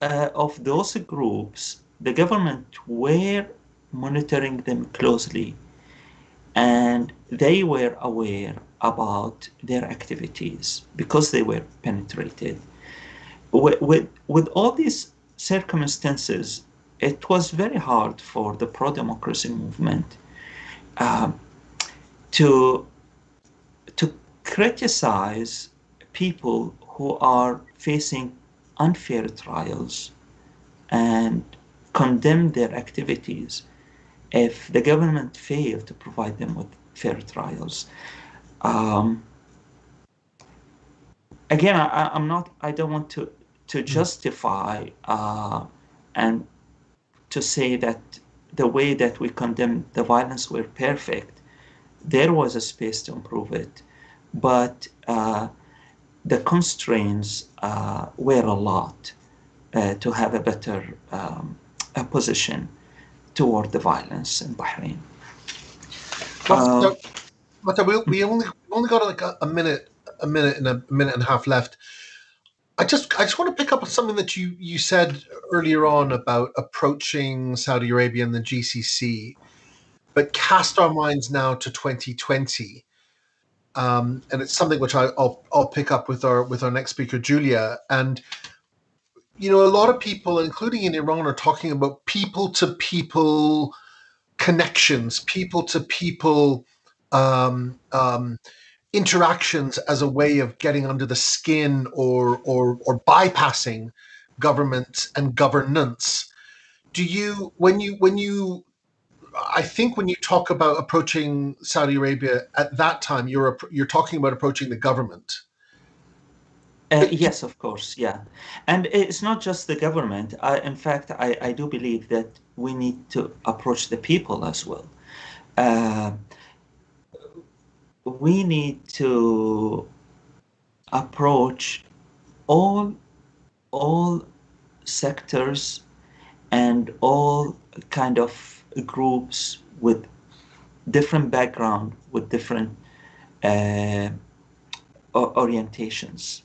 of those groups, the government were monitoring them closely, and they were aware about their activities because they were penetrated. With all these circumstances, it was very hard for the pro-democracy movement to criticize people who are facing unfair trials and condemn their activities if the government failed to provide them with fair trials. Again, I don't want to justify and to say that the way that we condemn the violence were perfect. There was a space to improve it, but the constraints were a lot to have a better position toward the violence in Bahrain. we only got like a minute and a half left. I just want to pick up on something that you said earlier on about approaching Saudi Arabia and the GCC, but cast our minds now to 2020, and it's something which I'll pick up with our next speaker, Julia. And a lot of people, including in Iran, are talking about people-to-people connections, people-to-people interactions as a way of getting under the skin or bypassing government and governance. When you talk about approaching Saudi Arabia at that time, you're talking about approaching the government. Yes, of course, yeah. And it's not just the government. In fact, I do believe that we need to approach the people as well. we need to approach all sectors and all kind of groups with different background, with different orientations.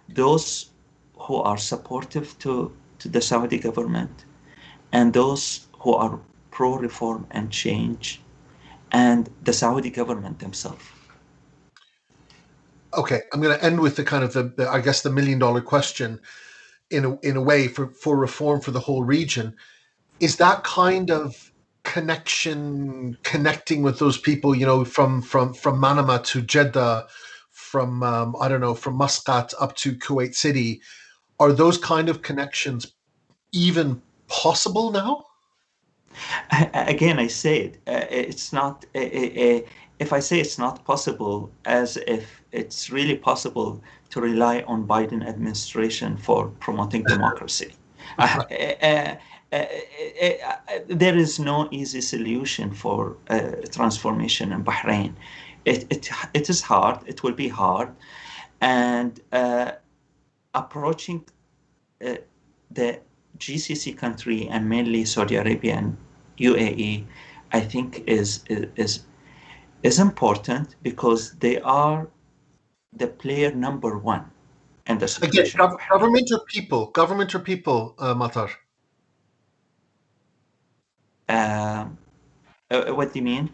Those who are supportive to the Saudi government, and those who are pro-reform and change, and the Saudi government themselves. Okay, I'm going to end with the kind of the I guess the $1 million question in a way for reform for the whole region. Is that kind of connecting with those people, you know, from Manama to Jeddah, from I don't know, from Muscat up to Kuwait City, are those kind of connections even possible now? Again, I say it. It's not. If I say it's not possible, as if it's really possible to rely on Biden administration for promoting democracy. There is no easy solution for transformation in Bahrain. It is hard. It will be hard, and approaching the GCC country and mainly Saudi Arabia and UAE, I think is important because they are the player number one in the situation. Again, government or people? Government or people, Matar? What do you mean?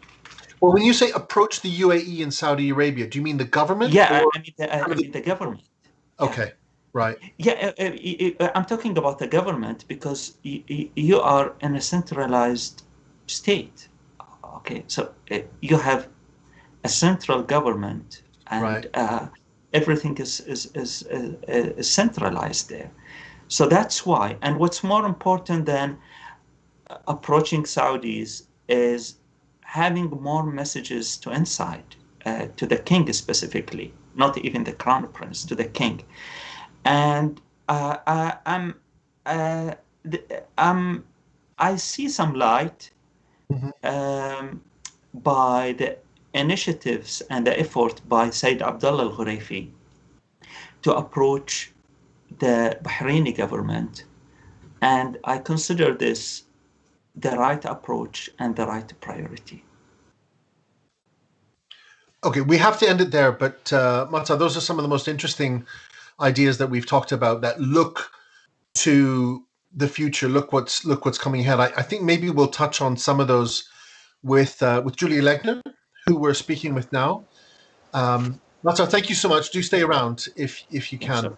Well, when you say approach the UAE and Saudi Arabia, do you mean the government? Yeah, I mean the government. Okay, yeah. Right. Yeah, I'm talking about the government because you are in a centralized state. Okay, so you have a central government, and right. Everything is centralized there. So that's why. And what's more important than approaching Saudis is having more messages to inside, to the king specifically, not even the crown prince, to the king. And I see some light by the initiatives and the effort by Sayyid Abdullah al-Ghuraifi to approach the Bahraini government, and I consider this the right approach and the right priority. Okay, we have to end it there, but Matar, those are some of the most interesting ideas that we've talked about that look to the future. Look what's coming ahead. I think maybe we'll touch on some of those with Julia Legner, who we're speaking with now. Matar, thank you so much. Do stay around if you can.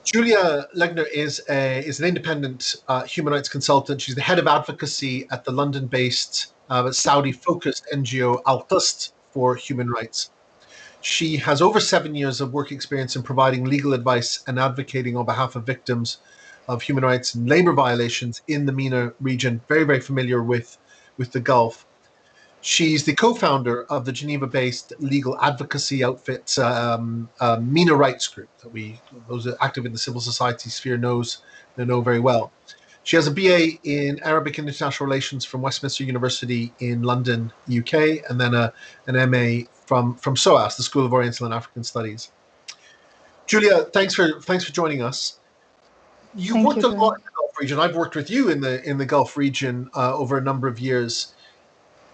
Julia Legner is an independent human rights consultant. She's the head of advocacy at the London-based Saudi-focused NGO Al-Qist for human rights. She has over 7 years of work experience in providing legal advice and advocating on behalf of victims of human rights and labor violations in the MENA region. Very, very familiar with the Gulf. She's the co-founder of the Geneva-based legal advocacy outfit MENA Rights Group that those active in the civil society sphere know very well. She has a BA in Arabic and International Relations from Westminster University in London, UK, and then an MA from SOAS, the School of Oriental and African Studies. Julia, thanks for joining us. You've worked a lot in the Gulf region. I've worked with you in the Gulf region over a number of years.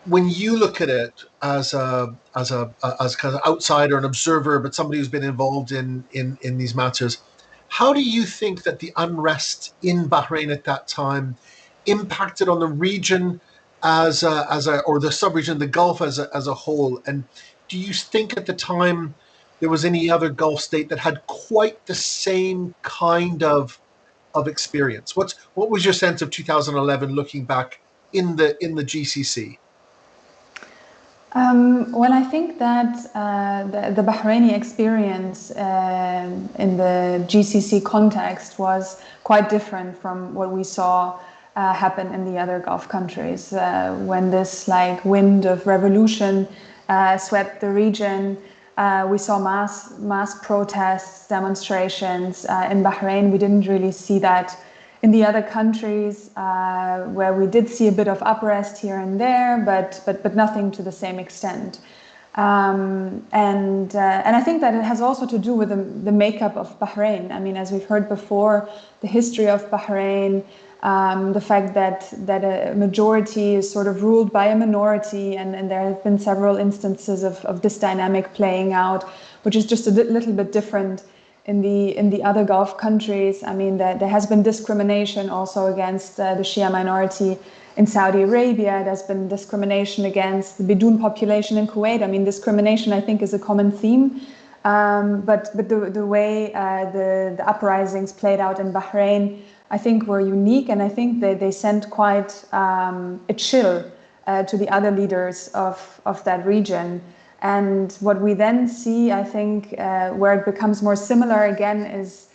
When you look at it as kind of outsider, an observer, but somebody who's been involved in these matters, how do you think that the unrest in Bahrain at that time impacted on the region or the sub-region, the Gulf as a whole? And do you think at the time there was any other Gulf state that had quite the same kind of experience? What was your sense of 2011 looking back in the GCC? Well, I think that the Bahraini experience in the GCC context was quite different from what we saw happen in the other Gulf countries. When this wind of revolution swept the region, we saw mass protests, demonstrations. In Bahrain, we didn't really see that. In the other countries, where we did see a bit of unrest here and there, but nothing to the same extent. And I think that it has also to do with the makeup of Bahrain. I mean, as we've heard before, the history of Bahrain, the fact that a majority is sort of ruled by a minority, and there have been several instances of this dynamic playing out, which is just a little bit different in the other Gulf countries. I mean, there has been discrimination also against the Shia minority in Saudi Arabia. There's been discrimination against the Bedouin population in Kuwait. I mean, discrimination, I think, is a common theme. But the way the uprisings played out in Bahrain, I think, were unique, and I think they sent quite a chill to the other leaders of that region. And what we then see, I think, where it becomes more similar again is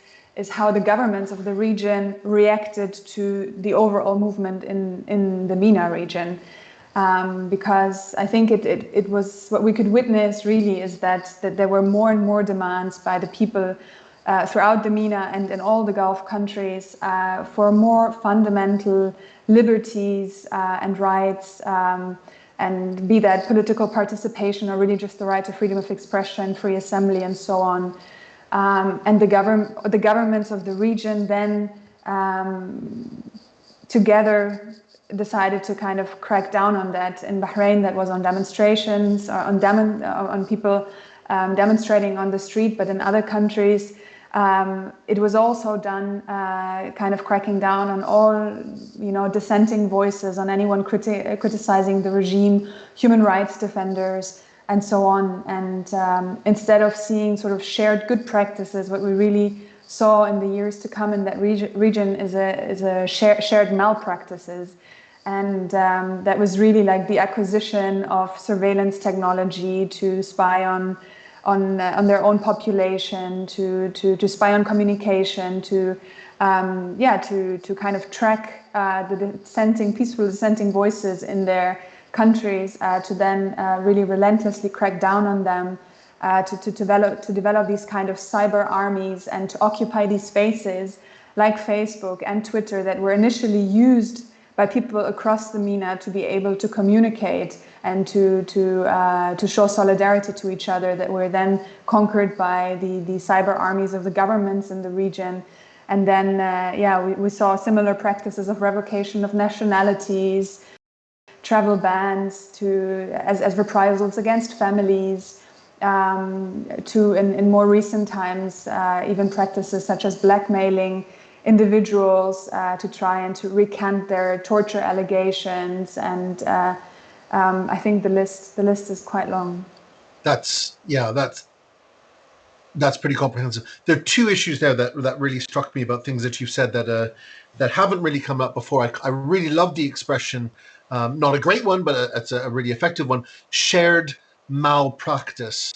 how the governments of the region reacted to the overall movement in the MENA region. Because I think it was what we could witness really is that there were more and more demands by the people throughout the MENA and in all the Gulf countries for more fundamental liberties and rights, and be that political participation or really just the right to freedom of expression, free assembly, and so on. And the governments of the region then together decided to kind of crack down on that. In Bahrain, that was on demonstrations, on people demonstrating on the street, but in other countries, it was also done kind of cracking down on all, dissenting voices, on anyone criticizing the regime, human rights defenders, and so on. And instead of seeing sort of shared good practices, what we really saw in the years to come in that region is a shared malpractices. And that was really like the acquisition of surveillance technology to spy on their own population, to spy on communication, to kind of track the peaceful dissenting voices in their countries, to then really relentlessly crack down on them, to develop these kind of cyber armies and to occupy these spaces like Facebook and Twitter that were initially used by people across the MENA to be able to communicate and to show solidarity to each other, that were then conquered by the cyber armies of the governments in the region. And then, we saw similar practices of revocation of nationalities, travel bans as reprisals against families, to in more recent times, even practices such as blackmailing individuals to try and to recant their torture allegations. And I think the list is quite long. That's pretty comprehensive. There are two issues there that really struck me about things that you've said that haven't really come up before. I really love the expression, not a great one, but it's a really effective one, shared malpractice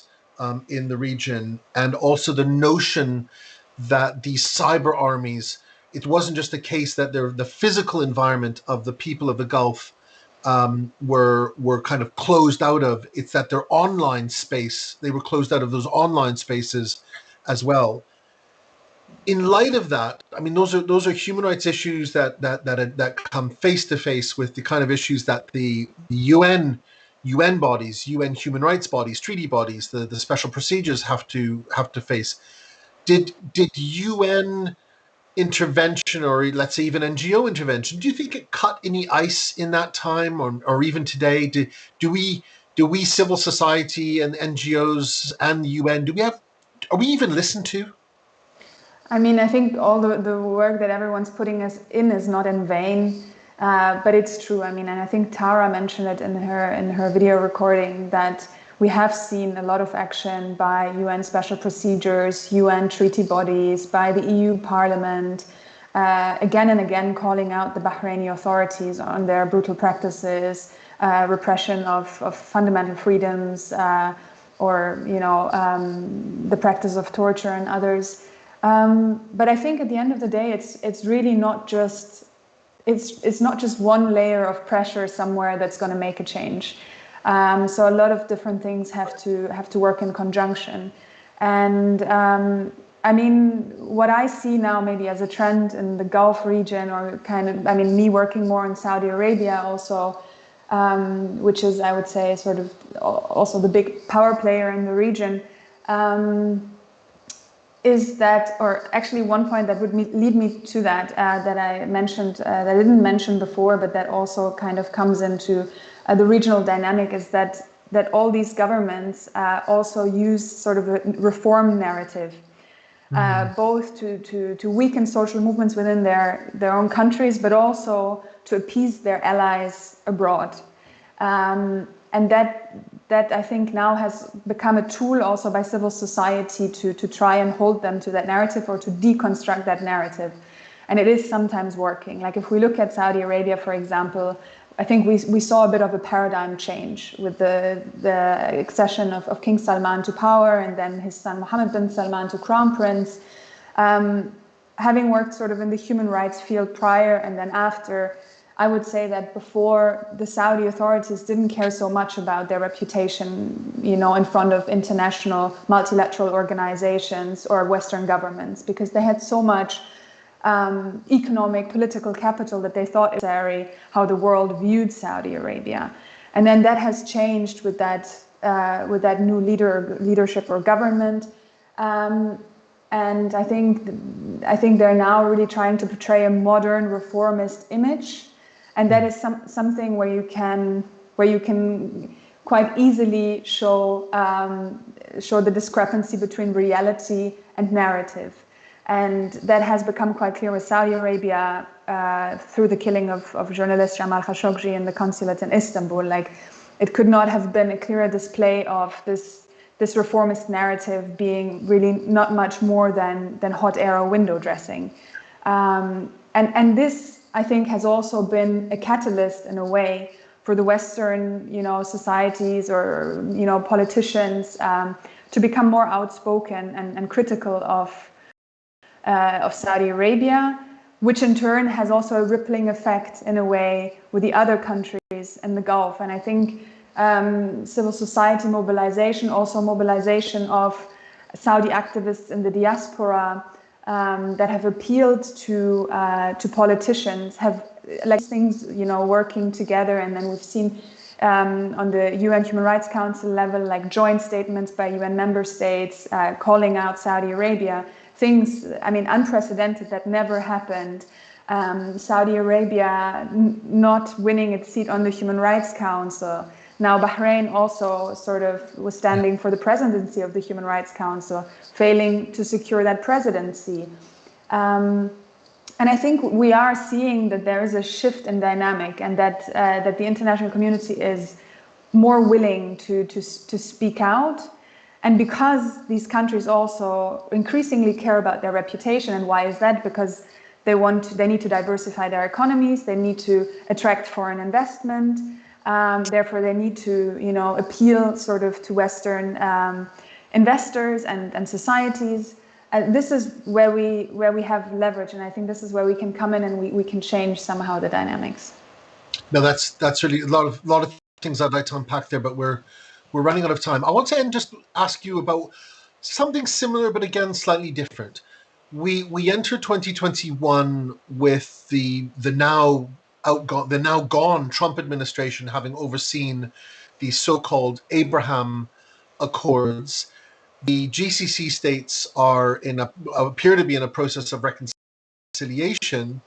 in the region, and also the notion that these cyber armies, it wasn't just the case that the physical environment of the people of the Gulf were kind of closed out of. It's that their online space, they were closed out of those online spaces as well. In light of that, I mean, those are human rights issues that come face to face with the kind of issues that the UN bodies, UN human rights bodies, treaty bodies, the special procedures have to face. Did UN intervention, or let's say even NGO intervention, do you think it cut any ice in that time, or even today? Do we civil society and NGOs and the UN, are we even listened to? I mean, I think all the work that everyone's putting us in is not in vain, but it's true. I mean, and I think Tara mentioned it in her video recording, that we have seen a lot of action by UN special procedures, UN treaty bodies, by the EU Parliament, again and again calling out the Bahraini authorities on their brutal practices, repression of fundamental freedoms, or the practice of torture and others. But I think at the end of the day, it's really not just one layer of pressure somewhere that's going to make a change. So a lot of different things have to work in conjunction. And I mean, what I see now maybe as a trend in the Gulf region, or kind of, I mean, me working more in Saudi Arabia also, which is, I would say, sort of also the big power player in the region, is that, or actually one point that would lead me to that, that I mentioned, that I didn't mention before, but that also kind of comes into the regional dynamic, is that all these governments also use sort of a reform narrative, both to weaken social movements within their own countries, but also to appease their allies abroad. And that I think now has become a tool also by civil society to try and hold them to that narrative, or to deconstruct that narrative. And it is sometimes working. Like if we look at Saudi Arabia, for example, I think we saw a bit of a paradigm change with the accession of King Salman to power, and then his son Mohammed bin Salman to crown prince. Having worked sort of in the human rights field prior and then after, I would say that before, the Saudi authorities didn't care so much about their reputation, you know, in front of international multilateral organizations or Western governments, because they had so much economic, political capital that they thought it was necessary how the world viewed Saudi Arabia. And then that has changed with that new leadership or government. And I think they're now really trying to portray a modern reformist image. And that is something where you can quite easily show the discrepancy between reality and narrative. And that has become quite clear with Saudi Arabia through the killing of journalist Jamal Khashoggi in the consulate in Istanbul. Like, it could not have been a clearer display of this reformist narrative being really not much more than hot air or window dressing. And this, I think, has also been a catalyst in a way for the Western, you know, societies or, you know, politicians to become more outspoken and critical of Saudi Arabia, which in turn has also a rippling effect in a way with the other countries in the Gulf. And I think civil society mobilization, also mobilization of Saudi activists in the diaspora that have appealed to politicians, have like things, you know, working together. And then we've seen on the UN Human Rights Council level, like joint statements by UN member states calling out Saudi Arabia. Things, I mean, unprecedented, that never happened. Saudi Arabia not winning its seat on the Human Rights Council. Now Bahrain also sort of was standing for the presidency of the Human Rights Council, failing to secure that presidency. And I think we are seeing that there is a shift in dynamic, and that the international community is more willing to speak out. And because these countries also increasingly care about their reputation. And why is that? Because they need to diversify their economies, they need to attract foreign investment, therefore they need to, you know, appeal sort of to Western investors and societies. This is where we have leverage, and I think this is where we can come in and we can change somehow the dynamics. No, that's really a lot of things I'd like to unpack there, but we're running out of time. I want to just ask you about something similar, but again, slightly different. We enter 2021 with the now gone Trump administration having overseen the so-called Abraham Accords. The GCC states appear to be in a process of reconciliation.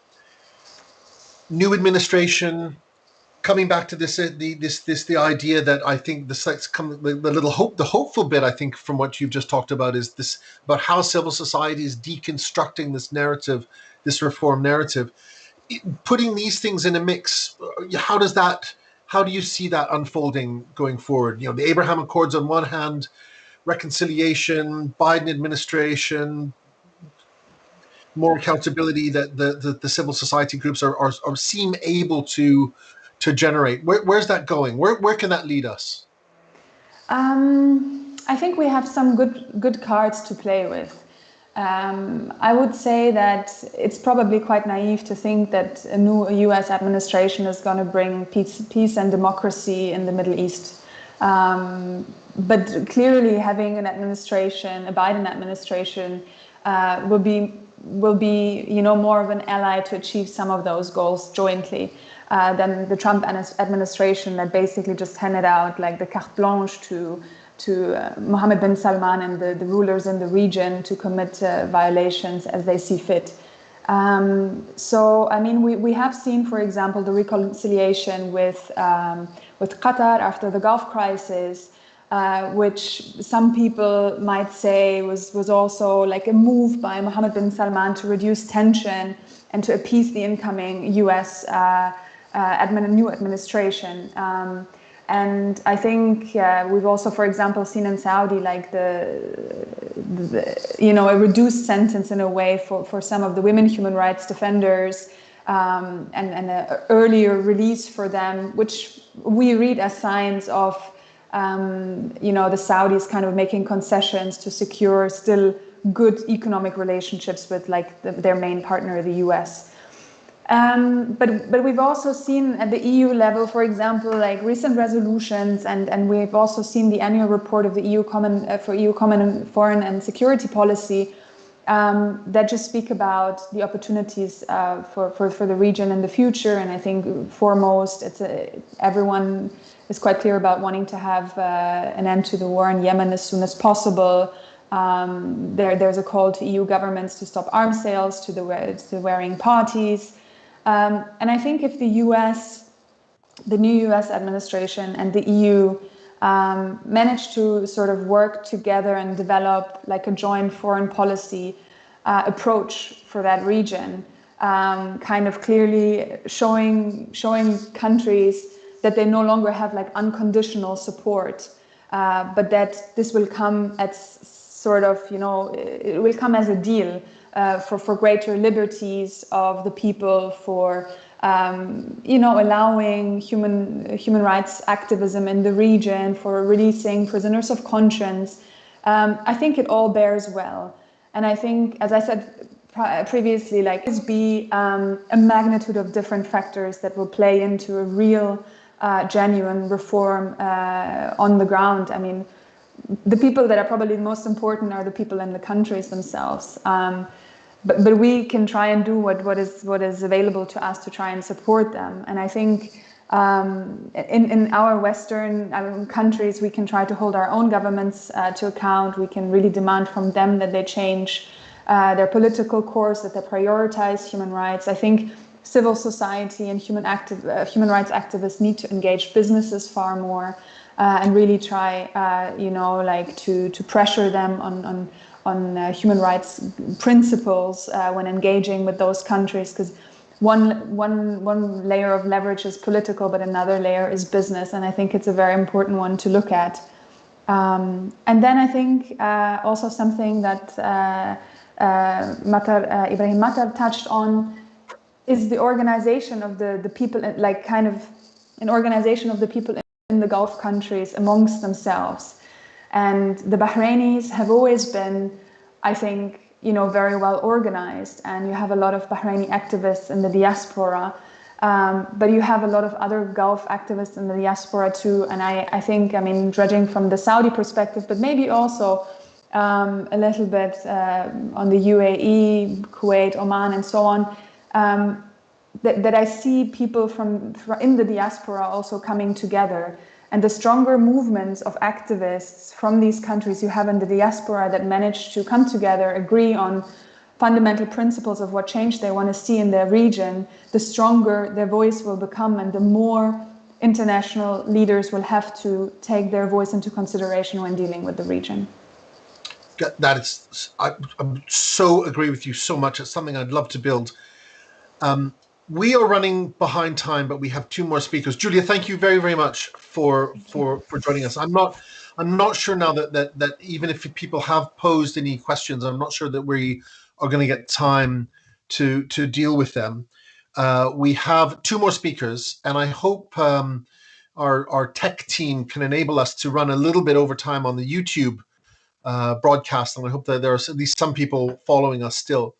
New administration. Coming back to the idea that I think the hopeful bit, I think, from what you've just talked about, is this about how civil society is deconstructing this narrative, this reform narrative, putting these things in a mix. How do you see that unfolding going forward? You know, the Abraham Accords on one hand, reconciliation, Biden administration, more accountability that the civil society groups seem able to generate. Where's that going? Where can that lead us? I think we have some good cards to play with. I would say that it's probably quite naive to think that a new US administration is going to bring peace and democracy in the Middle East. But clearly having an administration, a Biden administration, will be will be, more of an ally to achieve some of those goals jointly than the Trump administration that basically just handed out like the carte blanche to Mohammed bin Salman and the rulers in the region to commit violations as they see fit. So, I mean, we have seen, for example, the reconciliation with Qatar after the Gulf crisis, which some people might say was also like a move by Mohammed bin Salman to reduce tension and to appease the incoming US new administration. And I think we've also, for example, seen in Saudi like a reduced sentence in a way for some of the women human rights defenders, and an earlier release for them, which we read as signs of the Saudis kind of making concessions to secure still good economic relationships with like their main partner, the US. But we've also seen at the EU level, for example, like recent resolutions, and we've also seen the annual report of the EU Common Foreign and Security Policy that just speak about the opportunities for the region in the future. And I think foremost, everyone is quite clear about wanting to have an end to the war in Yemen as soon as possible. There's a call to EU governments to stop arms sales to the warring parties. And I think if the new US administration and the EU manage to sort of work together and develop like a joint foreign policy approach for that region, kind of clearly showing countries that they no longer have like unconditional support, but that this will come at sort of, it will come as a deal for greater liberties of the people, for allowing human rights activism in the region, for releasing prisoners of conscience. I think it all bears well, and I think, as I said previously, like this be a magnitude of different factors that will play into a real, genuine reform on the ground. I mean, the people that are probably the most important are the people in the countries themselves. But we can try and do what is available to us to try and support them. And I think in our Western countries, we can try to hold our own governments to account. We can really demand from them that they change their political course, that they prioritize human rights. I think civil society and human rights activists need to engage businesses far more and really try, to pressure them on human rights principles when engaging with those countries, because one layer of leverage is political, but another layer is business, and I think it's a very important one to look at. And then I think also something that Ibrahim Matar touched on is the organization of the people, like kind of an organization of the people in the Gulf countries amongst themselves. And the Bahrainis have always been, I think, very well organized, and you have a lot of Bahraini activists in the diaspora, but you have a lot of other Gulf activists in the diaspora too. And I think, judging from the Saudi perspective, but maybe also a little bit on the UAE, Kuwait, Oman, and so on, that I see people from in the diaspora also coming together. And the stronger movements of activists from these countries you have in the diaspora that manage to come together, agree on fundamental principles of what change they want to see in their region, the stronger their voice will become, and the more international leaders will have to take their voice into consideration when dealing with the region. That is, I so agree with you so much. It's something I'd love to build. We are running behind time, but we have two more speakers. Julia, thank you very, very much for joining us. I'm not sure now that even if people have posed any questions, I'm not sure that we are going to get time to deal with them. We have two more speakers, and I hope our tech team can enable us to run a little bit over time on the YouTube broadcast, and I hope that there are at least some people following us still.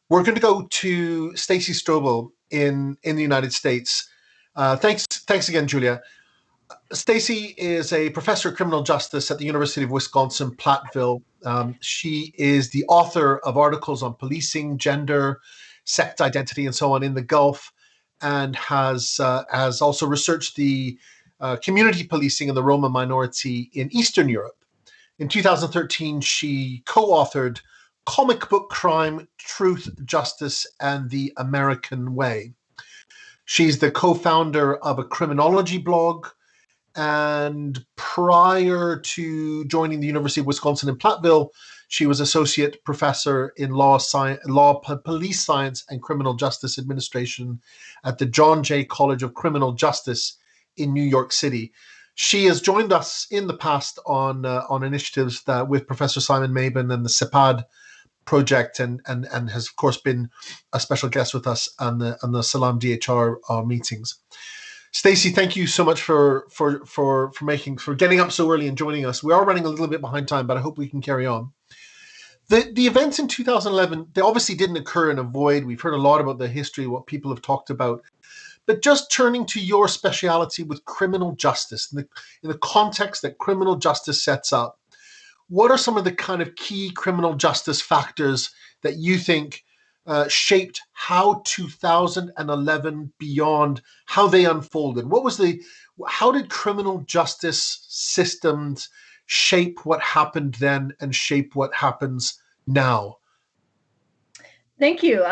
We're going to go to Staci Strobl in the United States. Thanks again, Julia. Staci is a professor of criminal justice at the University of Wisconsin, Platteville. She is the author of articles on policing, gender, sect identity, and so on in the Gulf, and has also researched the community policing and the Roma minority in Eastern Europe. In 2013, she co-authored Comic Book Crime, Truth, Justice, and the American Way. She's the co-founder of a criminology blog, and prior to joining the University of Wisconsin in Platteville, she was associate professor in police science and criminal justice administration at the John Jay College of Criminal Justice in New York City. She has joined us in the past on initiatives that with Professor Simon Mabin and the CEPAD project, and has of course been a special guest with us on the Salam DHR meetings. Staci, thank you so much for getting up so early and joining us. We are running a little bit behind time, but I hope we can carry on. The events in 2011, they obviously didn't occur in a void. We've heard a lot about the history, what people have talked about. But just turning to your speciality with criminal justice, in the context that criminal justice sets up, what are some of the kind of key criminal justice factors that you think shaped how 2011 beyond, how they unfolded? How did criminal justice systems shape what happened then and shape what happens now? Thank you.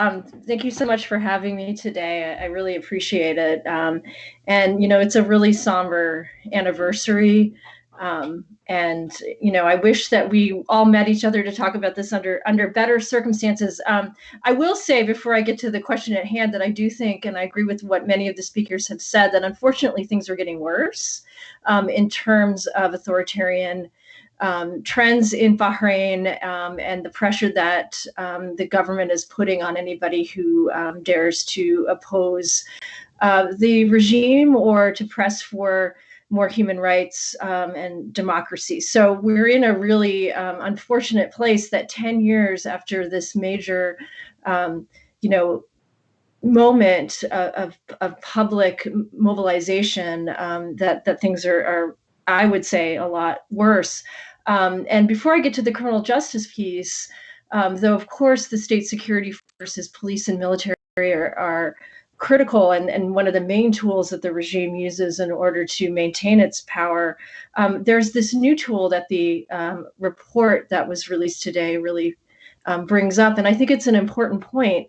Thank you so much for having me today. I really appreciate it. And, it's a really somber anniversary. And, I wish that we all met each other to talk about this under better circumstances. I will say before I get to the question at hand that I do think, and I agree with what many of the speakers have said, that unfortunately things are getting worse in terms of authoritarian trends in Bahrain and the pressure that the government is putting on anybody who dares to oppose the regime or to press for more human rights and democracy. So we're in a really unfortunate place that 10 years after this major, moment of public mobilization, that things are, I would say, a lot worse. And before I get to the criminal justice piece, though, of course, the state security forces, police and military are critical and one of the main tools that the regime uses in order to maintain its power. There's this new tool that the report that was released today really brings up, and I think it's an important point,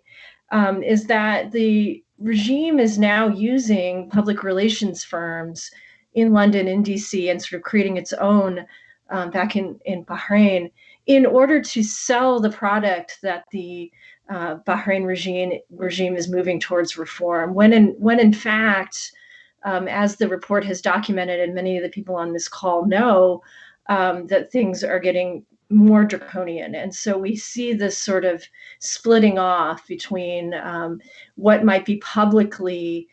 is that the regime is now using public relations firms in London, in DC, and sort of creating its own back in Bahrain in order to sell the product that the Bahrain regime is moving towards reform, when in fact, as the report has documented, and many of the people on this call know, that things are getting more draconian. And so we see this sort of splitting off between what might be publicly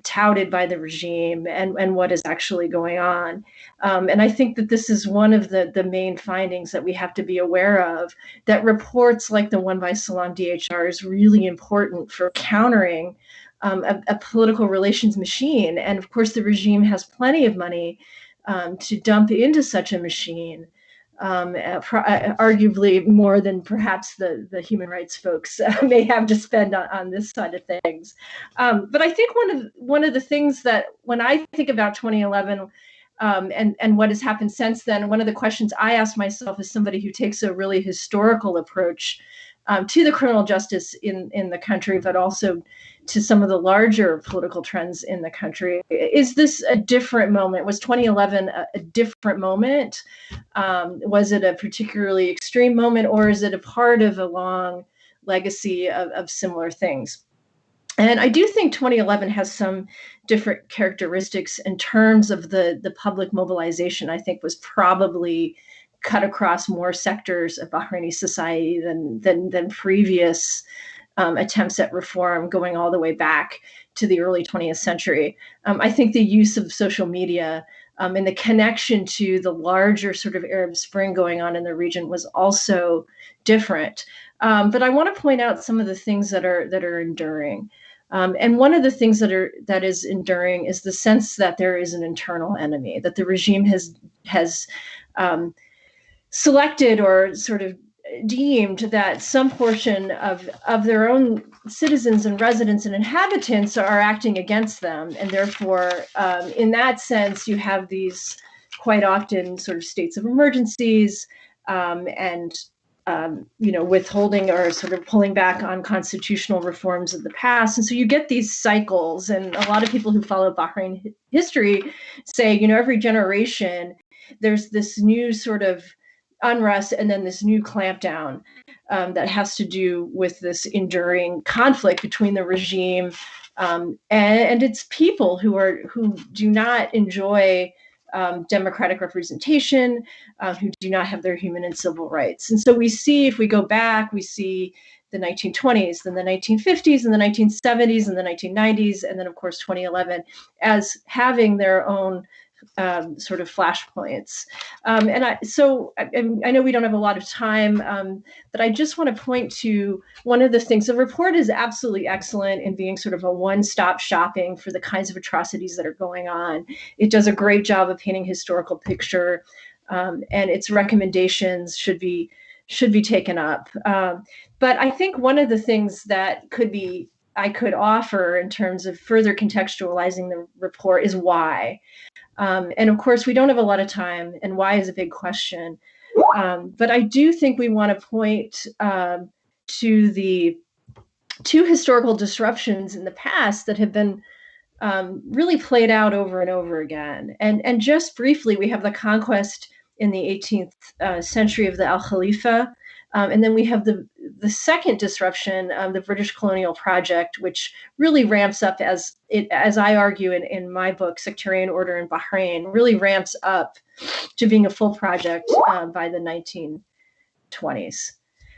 touted by the regime and what is actually going on. And I think that this is one of the main findings that we have to be aware of, that reports like the one by Salam DHR is really important for countering a political relations machine. And of course, the regime has plenty of money to dump into such a machine. Arguably more than perhaps the human rights folks may have to spend on this side of things. But I think one of the things that when I think about 2011 and what has happened since then, one of the questions I ask myself as somebody who takes a really historical approach to the criminal justice in the country, but also to some of the larger political trends in the country. Is this a different moment? Was 2011 a different moment? Was it a particularly extreme moment, or is it a part of a long legacy of similar things? And I do think 2011 has some different characteristics in terms of the public mobilization. I think was probably cut across more sectors of Bahraini society than previous attempts at reform going all the way back to the early 20th century. I think the use of social media and the connection to the larger sort of Arab Spring going on in the region was also different. But I want to point out some of the things that are enduring. And one of the things that is enduring is the sense that there is an internal enemy, that the regime has selected or sort of deemed that some portion of their own citizens and residents and inhabitants are acting against them. And therefore, in that sense, you have these quite often sort of states of emergencies and withholding or sort of pulling back on constitutional reforms of the past. And so you get these cycles. And a lot of people who follow Bahrain history say, every generation, there's this new sort of unrest and then this new clampdown that has to do with this enduring conflict between the regime and its people who do not enjoy democratic representation, who do not have their human and civil rights. And so we see, if we go back, we see the 1920s, then the 1950s, and the 1970s, and the 1990s, and then of course 2011 as having their own sort of flashpoints. And I know we don't have a lot of time, but I just want to point to one of the things. The report is absolutely excellent in being sort of a one-stop shopping for the kinds of atrocities that are going on. It does a great job of painting a historical picture, and its recommendations should be taken up. But I think one of the things that I could offer in terms of further contextualizing the report is why. And of course, we don't have a lot of time, and why is a big question. But I do think we want to point to the two historical disruptions in the past that have been really played out over and over again. And just briefly, we have the conquest in the 18th century of the Al Khalifa. And then we have the second disruption, the British colonial project, which really ramps up as I argue in my book, Sectarian Order in Bahrain, really ramps up to being a full project by the 1920s.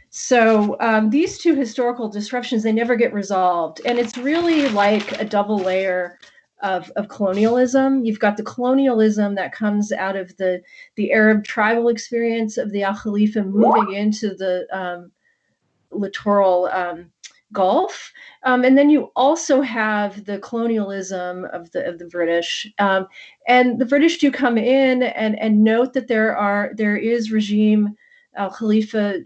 So these two historical disruptions, they never get resolved. And it's really like a double layer of colonialism. You've got the colonialism that comes out of the Arab tribal experience of the Al Khalifa moving into the littoral Gulf, and then you also have the colonialism of the British, and the British do come in and note that there is regime Al Khalifa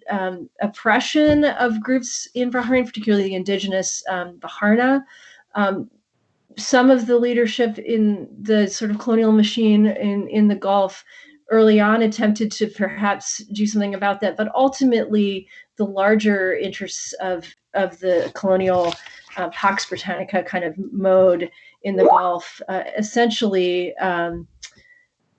oppression of groups in Bahrain, particularly the indigenous Baharna. Some of the leadership in the sort of colonial machine in the Gulf early on attempted to perhaps do something about that, but ultimately the larger interests of the colonial Pax Britannica kind of mode in the Gulf essentially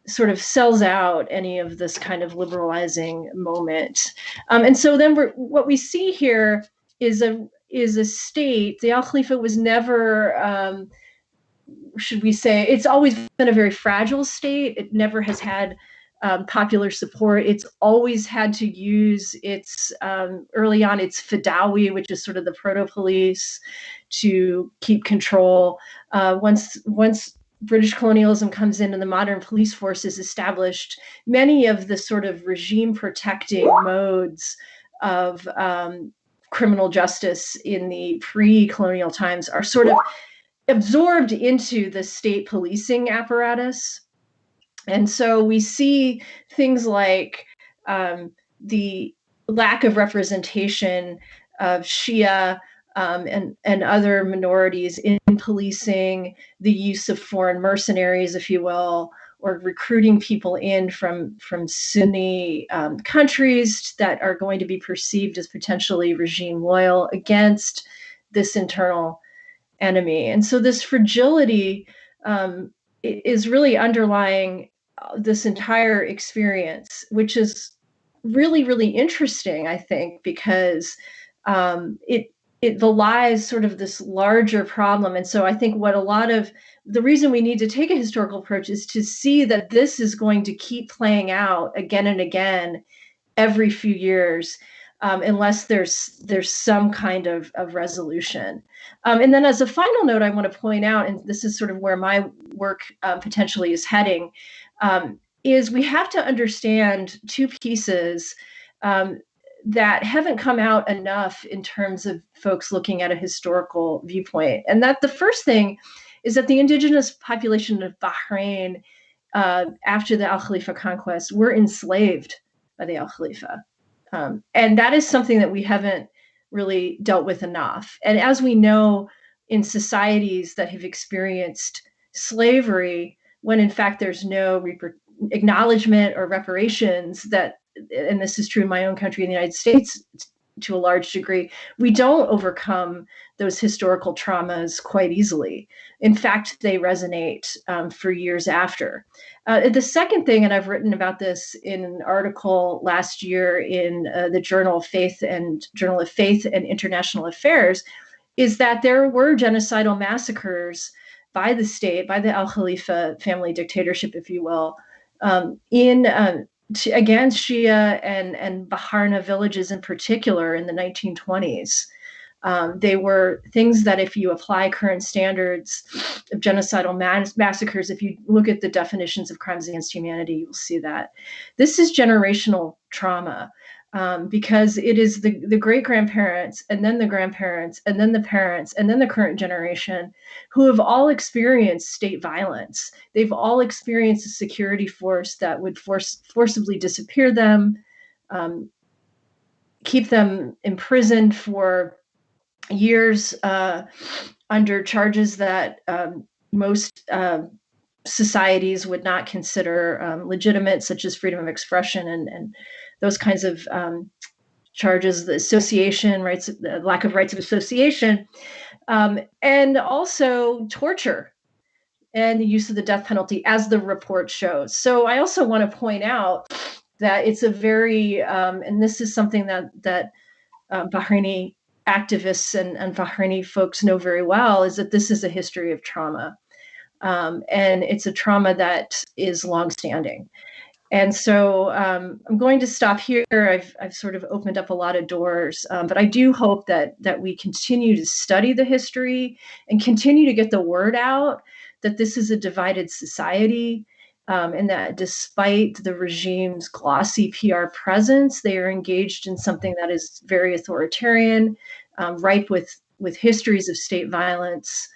sort of sells out any of this kind of liberalizing moment. And so then what we see here is a state. The Al Khalifa was never, should we say, it's always been a very fragile state. It never has had popular support. It's always had to use its, early on, its Fadawi, which is sort of the proto-police, to keep control. Once British colonialism comes in and the modern police force is established, many of the sort of regime protecting modes of criminal justice in the pre-colonial times are sort of absorbed into the state policing apparatus. And so we see things like the lack of representation of Shia and other minorities in policing, the use of foreign mercenaries, if you will, or recruiting people in from Sunni countries that are going to be perceived as potentially regime loyal against this internal enemy. And so this fragility is really underlying this entire experience, which is really, really interesting, I think, because it belies sort of this larger problem. And so I think what a lot of the reason we need to take a historical approach is to see that this is going to keep playing out again and again every few years, unless there's some kind of resolution. And then as a final note, I want to point out, and this is sort of where my work potentially is heading, is we have to understand two pieces. that haven't come out enough in terms of folks looking at a historical viewpoint. And that the first thing is that the indigenous population of Bahrain, after the Al Khalifa conquest, were enslaved by the Al Khalifa. And that is something that we haven't really dealt with enough. And as we know, in societies that have experienced slavery, when in fact there's no acknowledgement or reparations, that, and this is true in my own country, in the United States, to a large degree, we don't overcome those historical traumas quite easily. In fact, they resonate for years after. The second thing, and I've written about this in an article last year in the Journal of Faith and International Affairs, is that there were genocidal massacres by the state, by the Al Khalifa family dictatorship, if you will, against Shia and Baharna villages in particular in the 1920s. They were things that, if you apply current standards of genocidal massacres, if you look at the definitions of crimes against humanity, you'll see that this is generational trauma, because it is the great-grandparents and then the grandparents and then the parents and then the current generation who have all experienced state violence. They've all experienced a security force that would forcibly disappear them, keep them imprisoned for years under charges that most societies would not consider legitimate, such as freedom of expression and those kinds of charges, the association rights, the lack of rights of association, and also torture and the use of the death penalty, as the report shows. So I also want to point out that it's a very, and this is something that Bahraini activists and Bahraini folks know very well, is that this is a history of trauma. And it's a trauma that is longstanding. And so I'm going to stop here. I've sort of opened up a lot of doors, but I do hope that we continue to study the history and continue to get the word out that this is a divided society, and that despite the regime's glossy PR presence, they are engaged in something that is very authoritarian, ripe with histories of state violence,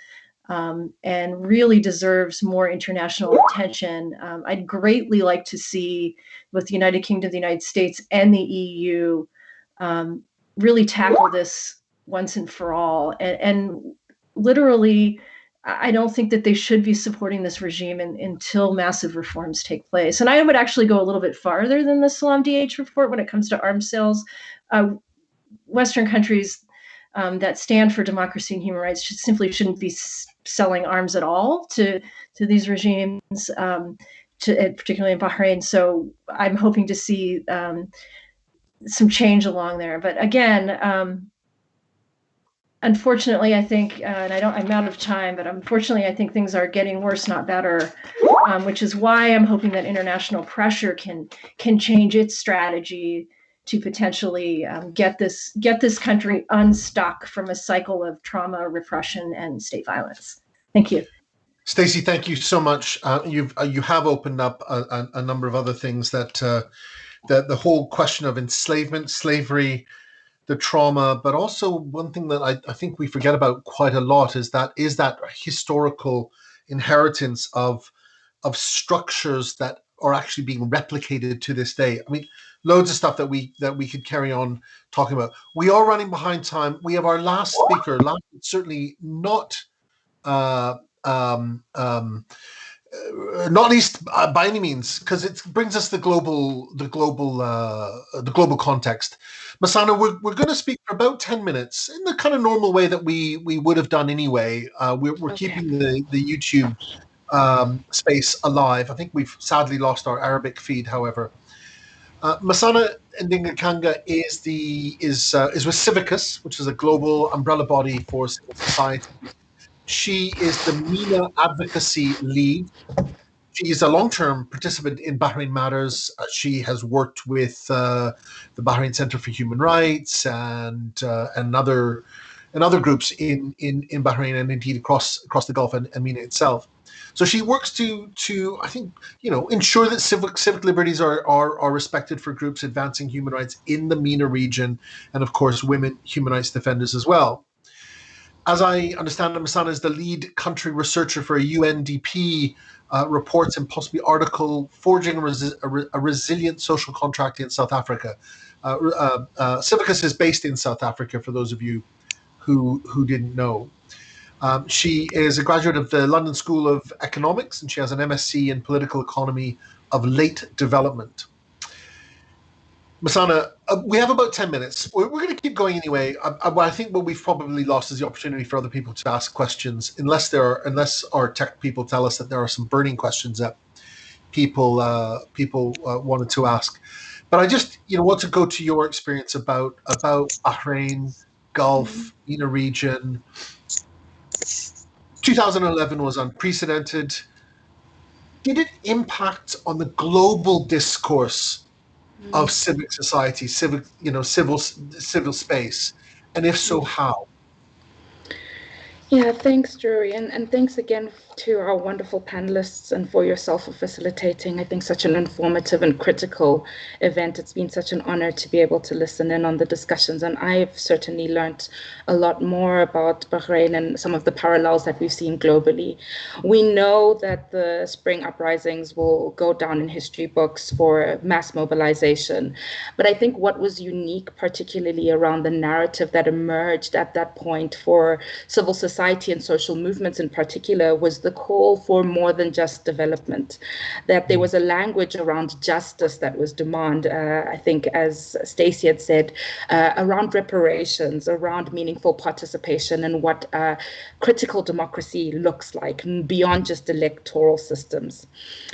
and really deserves more international attention. I'd greatly like to see both the United Kingdom, the United States, and the EU really tackle this once and for all. And literally, I don't think that they should be supporting this regime until massive reforms take place. And I would actually go a little bit farther than the Salam DH report when it comes to arms sales. Western countries that stand for democracy and human rights simply shouldn't be selling arms at all to these regimes, particularly in Bahrain. So I'm hoping to see some change along there. But again, unfortunately, I think, and I'm out of time, but unfortunately, I think things are getting worse, not better, which is why I'm hoping that international pressure can change its strategy to potentially get this country unstuck from a cycle of trauma, repression, and state violence. Thank you. Staci, thank you so much. You have opened up a number of other things that the whole question of enslavement, slavery, the trauma, but also one thing that I think we forget about quite a lot is that historical inheritance of structures that are actually being replicated to this day. I mean, loads of stuff that we could carry on talking about. We are running behind time. We have our last speaker, certainly not not least by any means, because it brings us the global context. Masana, we're going to speak for about 10 minutes in the kind of normal way that we would have done anyway. We're okay. Keeping the YouTube space alive. I think we've sadly lost our Arabic feed, however. Masana Ndinga-Kanga is with Civicus, which is a global umbrella body for civil society. She is the MENA Advocacy lead. She is a long-term participant in Bahrain Matters. She has worked with the Bahrain Center for Human Rights and other and other groups in Bahrain and indeed across the Gulf and MENA itself. So she works to I think, ensure that civic liberties are respected for groups advancing human rights in the MENA region, and of course women human rights defenders as well. As I understand it, Masana is the lead country researcher for a UNDP reports and possibly article forging a resilient social contract in South Africa. Civicus is based in South Africa, for those of you who didn't know. She is a graduate of the London School of Economics, and she has an MSc in Political Economy of Late Development. Masana, we have about 10 minutes. We're going to keep going anyway. I think what we've probably lost is the opportunity for other people to ask questions, unless our tech people tell us that there are some burning questions that people wanted to ask. But I just want to go to your experience about Bahrain, Gulf, MENA region. 2011 was unprecedented. Did it impact on the global discourse of civic society, civil space, and if so, how? Yeah, thanks, Drury, and thanks again to our wonderful panelists and for yourself for facilitating, I think, such an informative and critical event. It's been such an honor to be able to listen in on the discussions, and I've certainly learned a lot more about Bahrain and some of the parallels that we've seen globally. We know that the spring uprisings will go down in history books for mass mobilization, but I think what was unique, particularly around the narrative that emerged at that point for civil society and social movements in particular, was the call for more than just development, that there was a language around justice that was demanded, I think, as Staci had said, around reparations, around meaningful participation, and what critical democracy looks like beyond just electoral systems.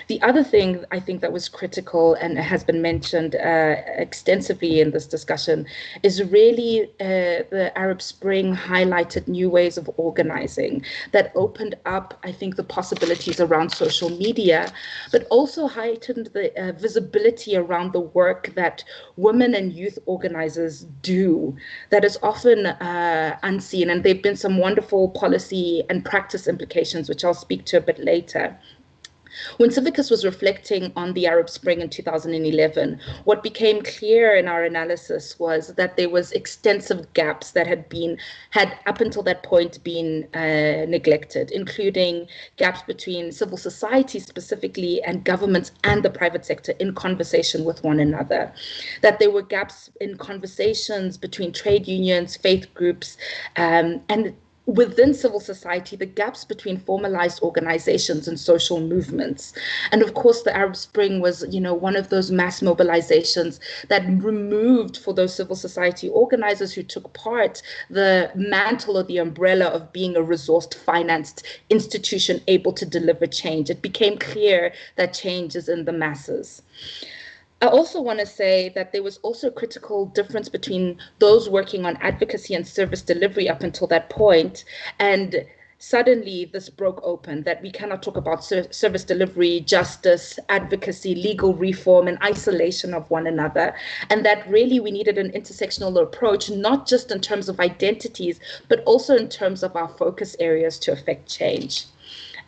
The other thing I think that was critical and has been mentioned extensively in this discussion is really the Arab Spring highlighted new ways of organizing that opened up, I think, the possibilities around social media, but also heightened the visibility around the work that women and youth organizers do that is often unseen. And there have been some wonderful policy and practice implications, which I'll speak to a bit later. When Civicus was reflecting on the Arab Spring in 2011, what became clear in our analysis was that there was extensive gaps that had up until that point been neglected, including gaps between civil society specifically and governments and the private sector in conversation with one another, that there were gaps in conversations between trade unions, faith groups, and within civil society, the gaps between formalized organizations and social movements. And of course, the Arab Spring was, one of those mass mobilizations that removed, for those civil society organizers who took part, the mantle or the umbrella of being a resourced, financed institution able to deliver change. It became clear that change is in the masses. I also want to say that there was also a critical difference between those working on advocacy and service delivery up until that point, and suddenly this broke open, that we cannot talk about service delivery, justice, advocacy, legal reform in isolation of one another, and that really we needed an intersectional approach, not just in terms of identities, but also in terms of our focus areas to affect change.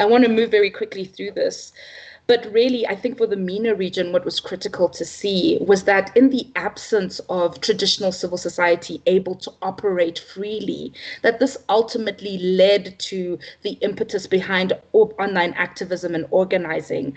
I want to move very quickly through this. But really, I think for the MENA region, what was critical to see was that in the absence of traditional civil society able to operate freely, that this ultimately led to the impetus behind online activism and organizing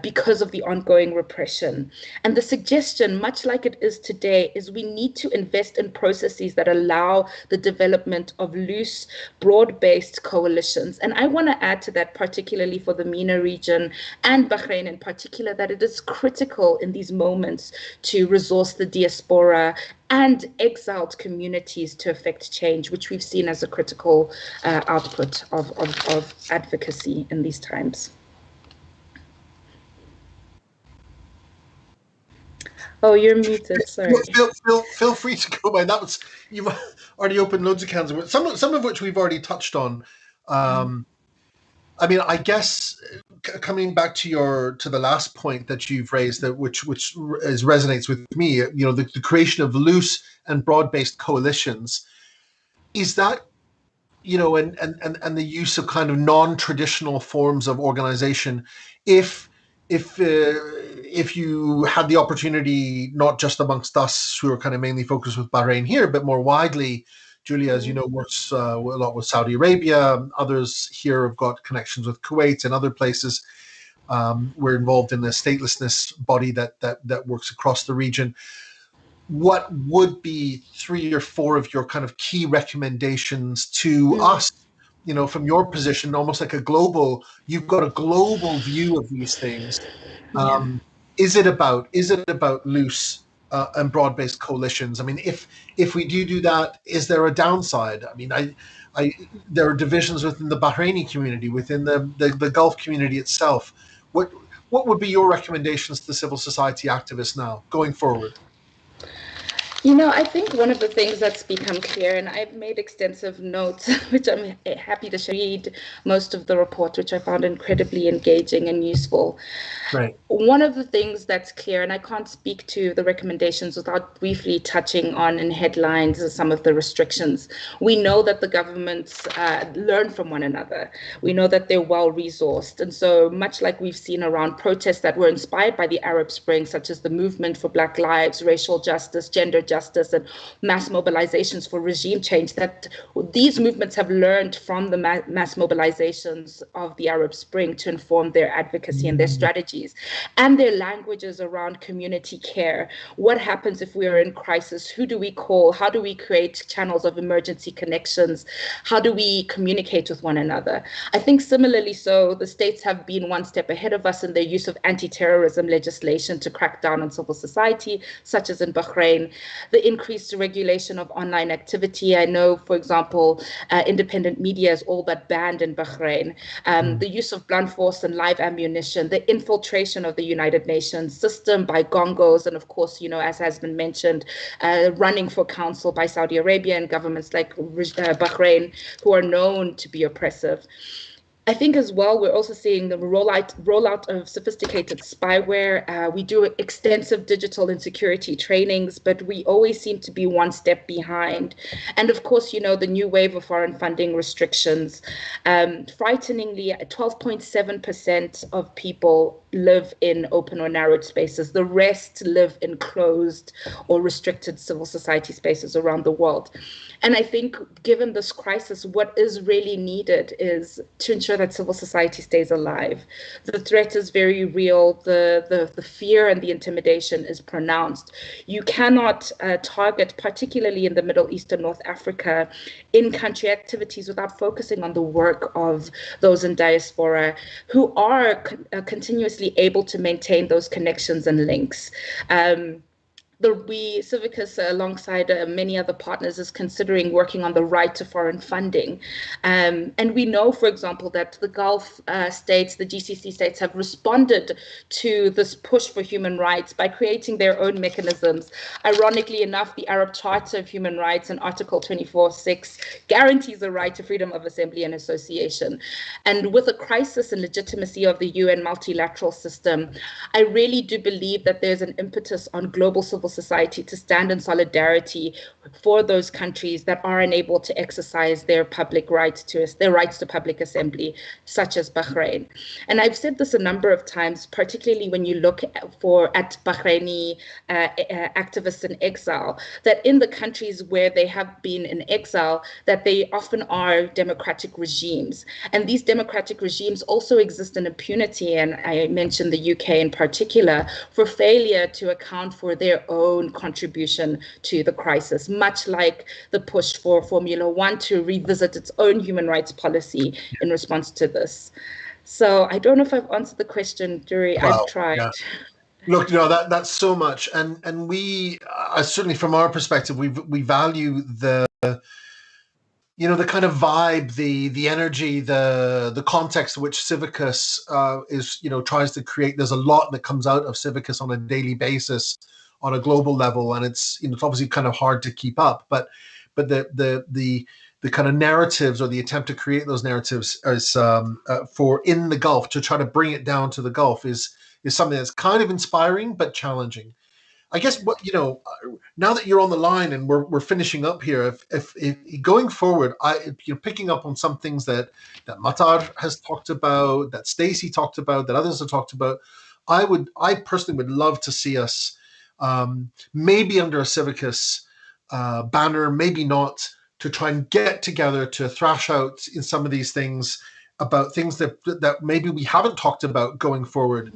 because of the ongoing repression. And the suggestion, much like it is today, is we need to invest in processes that allow the development of loose, broad-based coalitions. And I want to add to that, particularly for the MENA region, and Bahrain in particular, that it is critical in these moments to resource the diaspora and exiled communities to affect change, which we've seen as a critical output of advocacy in these times. Oh, you're muted, sorry. Feel free to go by. You've already opened loads of cans of worms, some of which we've already touched on. I mean, I guess coming back to the last point that you've raised, which resonates with me, the creation of loose and broad-based coalitions. is that, and the use of kind of non-traditional forms of organization, if you had the opportunity, not just amongst us who are kind of mainly focused with Bahrain here, but more widely, Julia, as you know, works a lot with Saudi Arabia. Others here have got connections with Kuwait and other places. We're involved in the statelessness body that works across the region. What would be 3 or 4 of your kind of key recommendations to us, from your position, almost like you've got a global view of these things. Is it about loose and broad-based coalitions? I mean, if we do that, is there a downside? I mean, there are divisions within the Bahraini community, within the Gulf community itself. What would be your recommendations to civil society activists now going forward? I think one of the things that's become clear, and I've made extensive notes, which I'm happy to read most of the report, which I found incredibly engaging and useful. Right. One of the things that's clear, and I can't speak to the recommendations without briefly touching on in headlines some of the restrictions. We know that the governments learn from one another. We know that they're well-resourced. And so much like we've seen around protests that were inspired by the Arab Spring, such as the movement for Black lives, racial justice, gender justice, and mass mobilizations for regime change, that these movements have learned from the mass mobilizations of the Arab Spring to inform their advocacy and their strategies. And their languages around community care. What happens if we are in crisis? Who do we call? How do we create channels of emergency connections? How do we communicate with one another? I think similarly so, the states have been one step ahead of us in their use of anti-terrorism legislation to crack down on civil society, such as in Bahrain. The increased regulation of online activity. I know, for example, independent media is all but banned in Bahrain. The use of blunt force and live ammunition, the infiltration of the United Nations system by gongos, and of course, as has been mentioned, running for council by Saudi Arabia and governments like Bahrain, who are known to be oppressive. I think as well, we're also seeing the rollout of sophisticated spyware. We do extensive digital insecurity trainings, but we always seem to be one step behind. And of course, the new wave of foreign funding restrictions. Frighteningly, 12.7% of people live in open or narrowed spaces. The rest live in closed or restricted civil society spaces around the world. And I think given this crisis, what is really needed is to ensure that civil society stays alive. The threat is very real. The fear and the intimidation is pronounced. You cannot target, particularly in the Middle East and North Africa, in-country activities without focusing on the work of those in diaspora who are continuously able to maintain those connections and links. Civicus, alongside many other partners, is considering working on the right to foreign funding. And we know, for example, that the Gulf states, the GCC states, have responded to this push for human rights by creating their own mechanisms. Ironically enough, the Arab Charter of Human Rights in Article 24.6 guarantees the right to freedom of assembly and association. And with a crisis in legitimacy of the UN multilateral system, I really do believe that there's an impetus on global civil society to stand in solidarity for those countries that are unable to exercise their rights to public assembly, such as Bahrain. And I've said this a number of times, particularly when you look at Bahraini activists in exile, that in the countries where they have been in exile, that they often are democratic regimes. And these democratic regimes also exist in impunity, and I mentioned the UK in particular, for failure to account for their own contribution to the crisis, much like the push for Formula One to revisit its own human rights policy in response to this. So I don't know if I've answered the question, Duri. I've tried. Yeah. Look, that's so much, and we certainly, from our perspective, we value the the kind of vibe, the energy, the context in which Civicus is tries to create. There's a lot that comes out of Civicus on a daily basis, on a global level, and it's obviously kind of hard to keep up. But the kind of narratives, or the attempt to create those narratives as for in the Gulf, to try to bring it down to the Gulf is something that's kind of inspiring but challenging. I guess what now that you're on the line and we're finishing up here, if going forward, picking up on some things that Matar has talked about, that Staci talked about, that others have talked about, I personally would love to see us maybe under a Civicus banner, maybe not, to try and get together to thrash out in some of these things about things that maybe we haven't talked about going forward.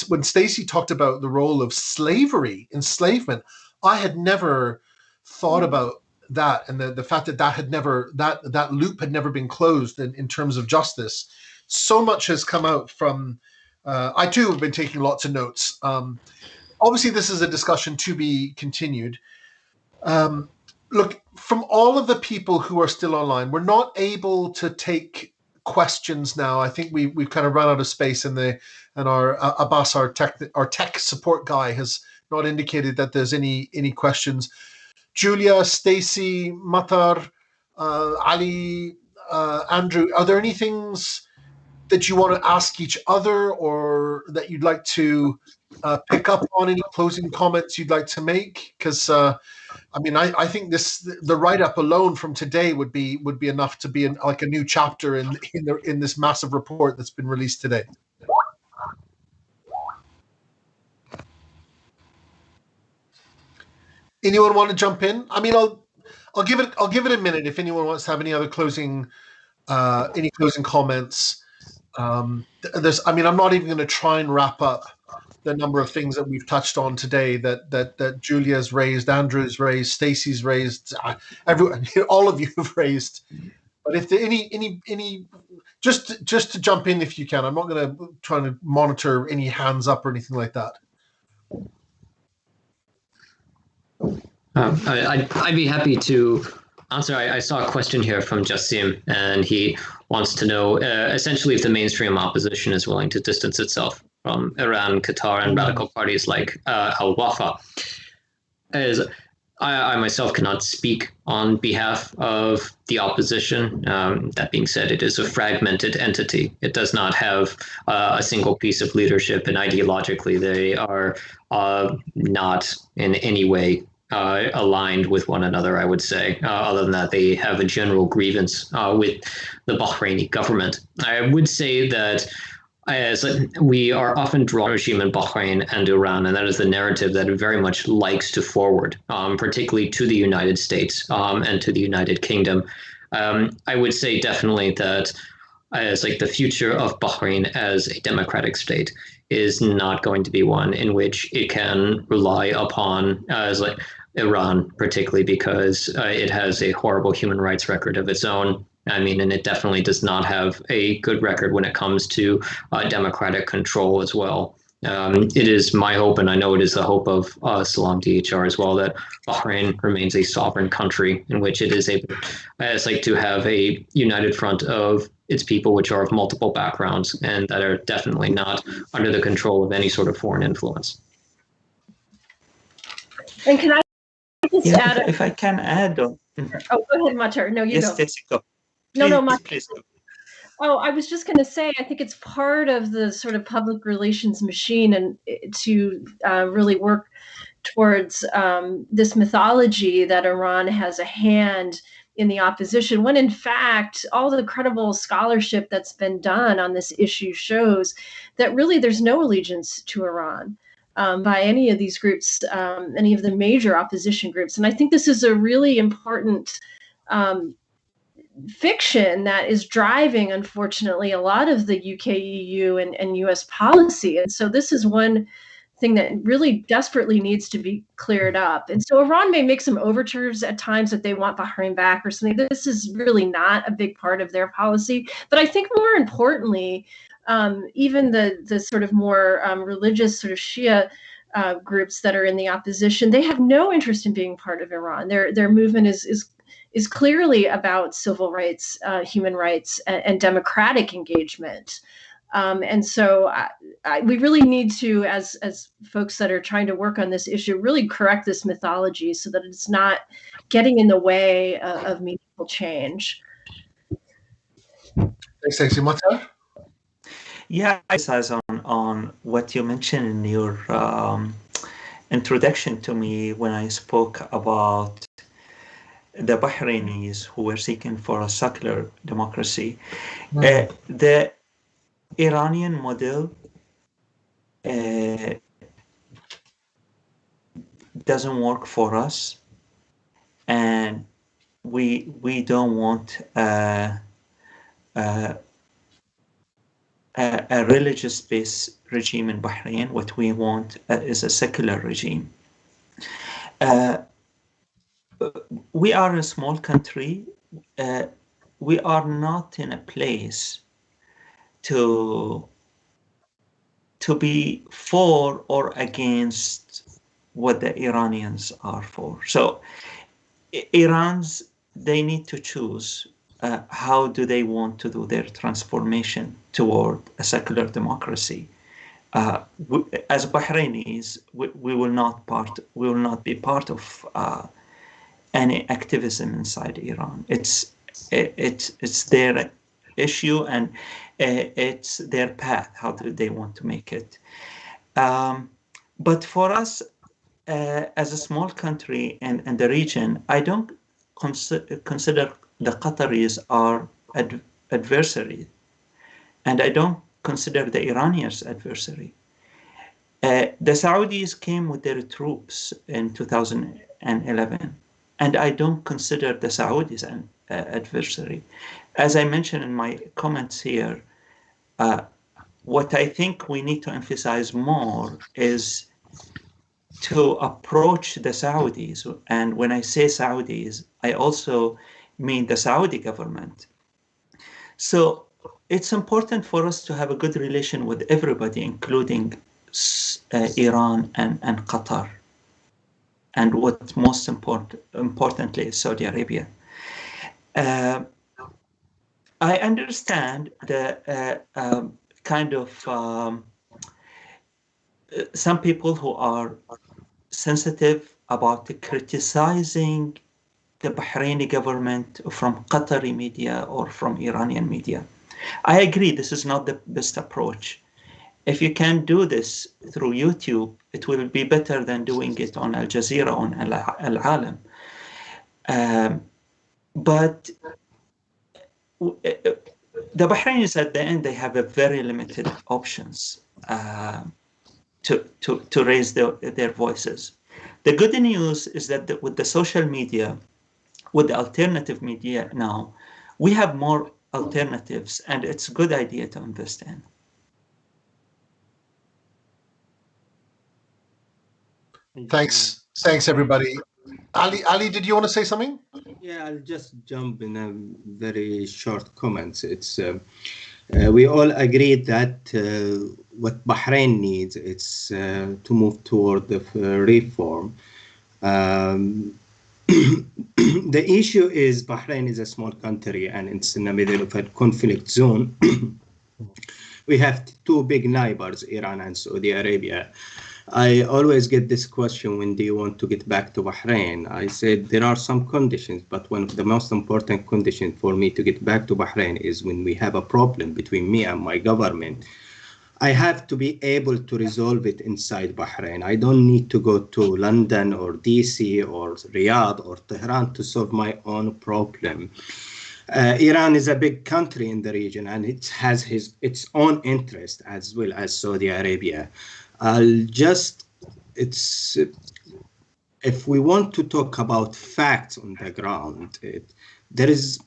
When Staci talked about the role of slavery, enslavement, I had never thought about that, and the fact that that loop had never been closed in terms of justice. So much has come out from. I too have been taking lots of notes. Obviously, this is a discussion to be continued. Look, from all of the people who are still online, we're not able to take questions now. I think we've kind of run out of space, and our Abbas, our tech support guy, has not indicated that there's any questions. Julia, Staci, Matar, Ali, Andrew, are there any things that you want to ask each other, or that you'd like to pick up on? Any closing comments you'd like to make? Because I think the write-up alone from today would be enough to be like a new chapter in this massive report that's been released today. Anyone want to jump in? I mean, I'll give it a minute if anyone wants to have any other closing comments. I'm not even going to try and wrap up the number of things that we've touched on today that Julia's raised, Andrew's raised, Staci's raised, everyone, all of you have raised. But if there any just to jump in if you can. I'm not going to try to monitor any hands up or anything like that. I'd be happy to answer. I saw a question here from Jassim, and he wants to know essentially if the mainstream opposition is willing to distance itself from Iran, Qatar, and radical parties like Al-Wafa. As I myself cannot speak on behalf of the opposition. That being said, it is a fragmented entity. It does not have a single piece of leadership, and ideologically they are not in any way aligned with one another, I would say. Other than that, they have a general grievance with the Bahraini government. I would say that as we are often drawn to regime in Bahrain and Iran, and that is the narrative that it very much likes to forward, particularly to the United States and to the United Kingdom. I would say definitely that as the future of Bahrain as a democratic state is not going to be one in which it can rely upon as Iran, particularly because it has a horrible human rights record of its own. I mean, and it definitely does not have a good record when it comes to democratic control as well. It is my hope, and I know it is the hope of Salam DHR as well, that Bahrain remains a sovereign country in which it is able to have a united front of its people, which are of multiple backgrounds and that are definitely not under the control of any sort of foreign influence. And can I just add? If I can add on. Oh, go ahead, Matar. No, you go. Yes, go. No, Matar. Please go. Oh, I was just going to say, I think it's part of the sort of public relations machine and to really work towards this mythology that Iran has a hand in the opposition, when in fact, all the credible scholarship that's been done on this issue shows that really there's no allegiance to Iran by any of these groups, any of the major opposition groups. And I think this is a really important fiction that is driving, unfortunately, a lot of the UK, EU, and US policy. And so this is one thing that really desperately needs to be cleared up. And so Iran may make some overtures at times that they want Bahrain back or something. This is really not a big part of their policy. But I think more importantly, even the sort of more religious sort of Shia groups that are in the opposition, they have no interest in being part of Iran. Their movement is clearly about civil rights, human rights, and democratic engagement. And so we really need to, as folks that are trying to work on this issue, really correct this mythology so that it's not getting in the way of meaningful change. Thanks, Staci. Matar? Yeah, I emphasize on what you mentioned introduction to me when I spoke about the Bahrainis who were seeking for a secular democracy. The Iranian model doesn't work for us, and we don't want a religious-based regime in Bahrain. What we want is a secular regime. We are a small country. We are not in a place to be for or against what the Iranians are for. So they need to choose how do they want to do their transformation toward a secular democracy. As Bahrainis, we will not be part of any activism inside Iran. It's their issue, and it's their path. How do they want to make it? But for us, as a small country and the region, I don't consider the Qataris our adversary, and I don't consider the Iranians adversary. The Saudis came with their troops in 2011, and I don't consider the Saudis an adversary. As I mentioned in my comments here, what I think we need to emphasize more is to approach the Saudis. And when I say Saudis, I also mean the Saudi government. So it's important for us to have a good relation with everybody, including Iran and Qatar. And what's most importantly is Saudi Arabia. I understand the kind of some people who are sensitive about criticizing the Bahraini government from Qatari media or from Iranian media. I agree this is not the best approach. If you can do this through YouTube, it will be better than doing it on Al Jazeera, on Al Alam. But the Bahrainis at the end, they have a very limited options to raise their voices. The good news is that with the social media, with the alternative media now, we have more alternatives, and it's a good idea to invest in. Thanks, everybody. Ali, did you want to say something? Yeah, I'll just jump in a very short comments. It's we all agree that what Bahrain needs is to move toward the reform. The issue is Bahrain is a small country and it's in the middle of a conflict zone. We have two big neighbors, Iran and Saudi Arabia. I always get this question, when do you want to get back to Bahrain? I said there are some conditions, but one of the most important conditions for me to get back to Bahrain is when we have a problem between me and my government. I have to be able to resolve it inside Bahrain. I don't need to go to London or DC or Riyadh or Tehran to solve my own problem. Iran is a big country in the region, and it has its own interest as well as Saudi Arabia. If we want to talk about facts on the ground, there is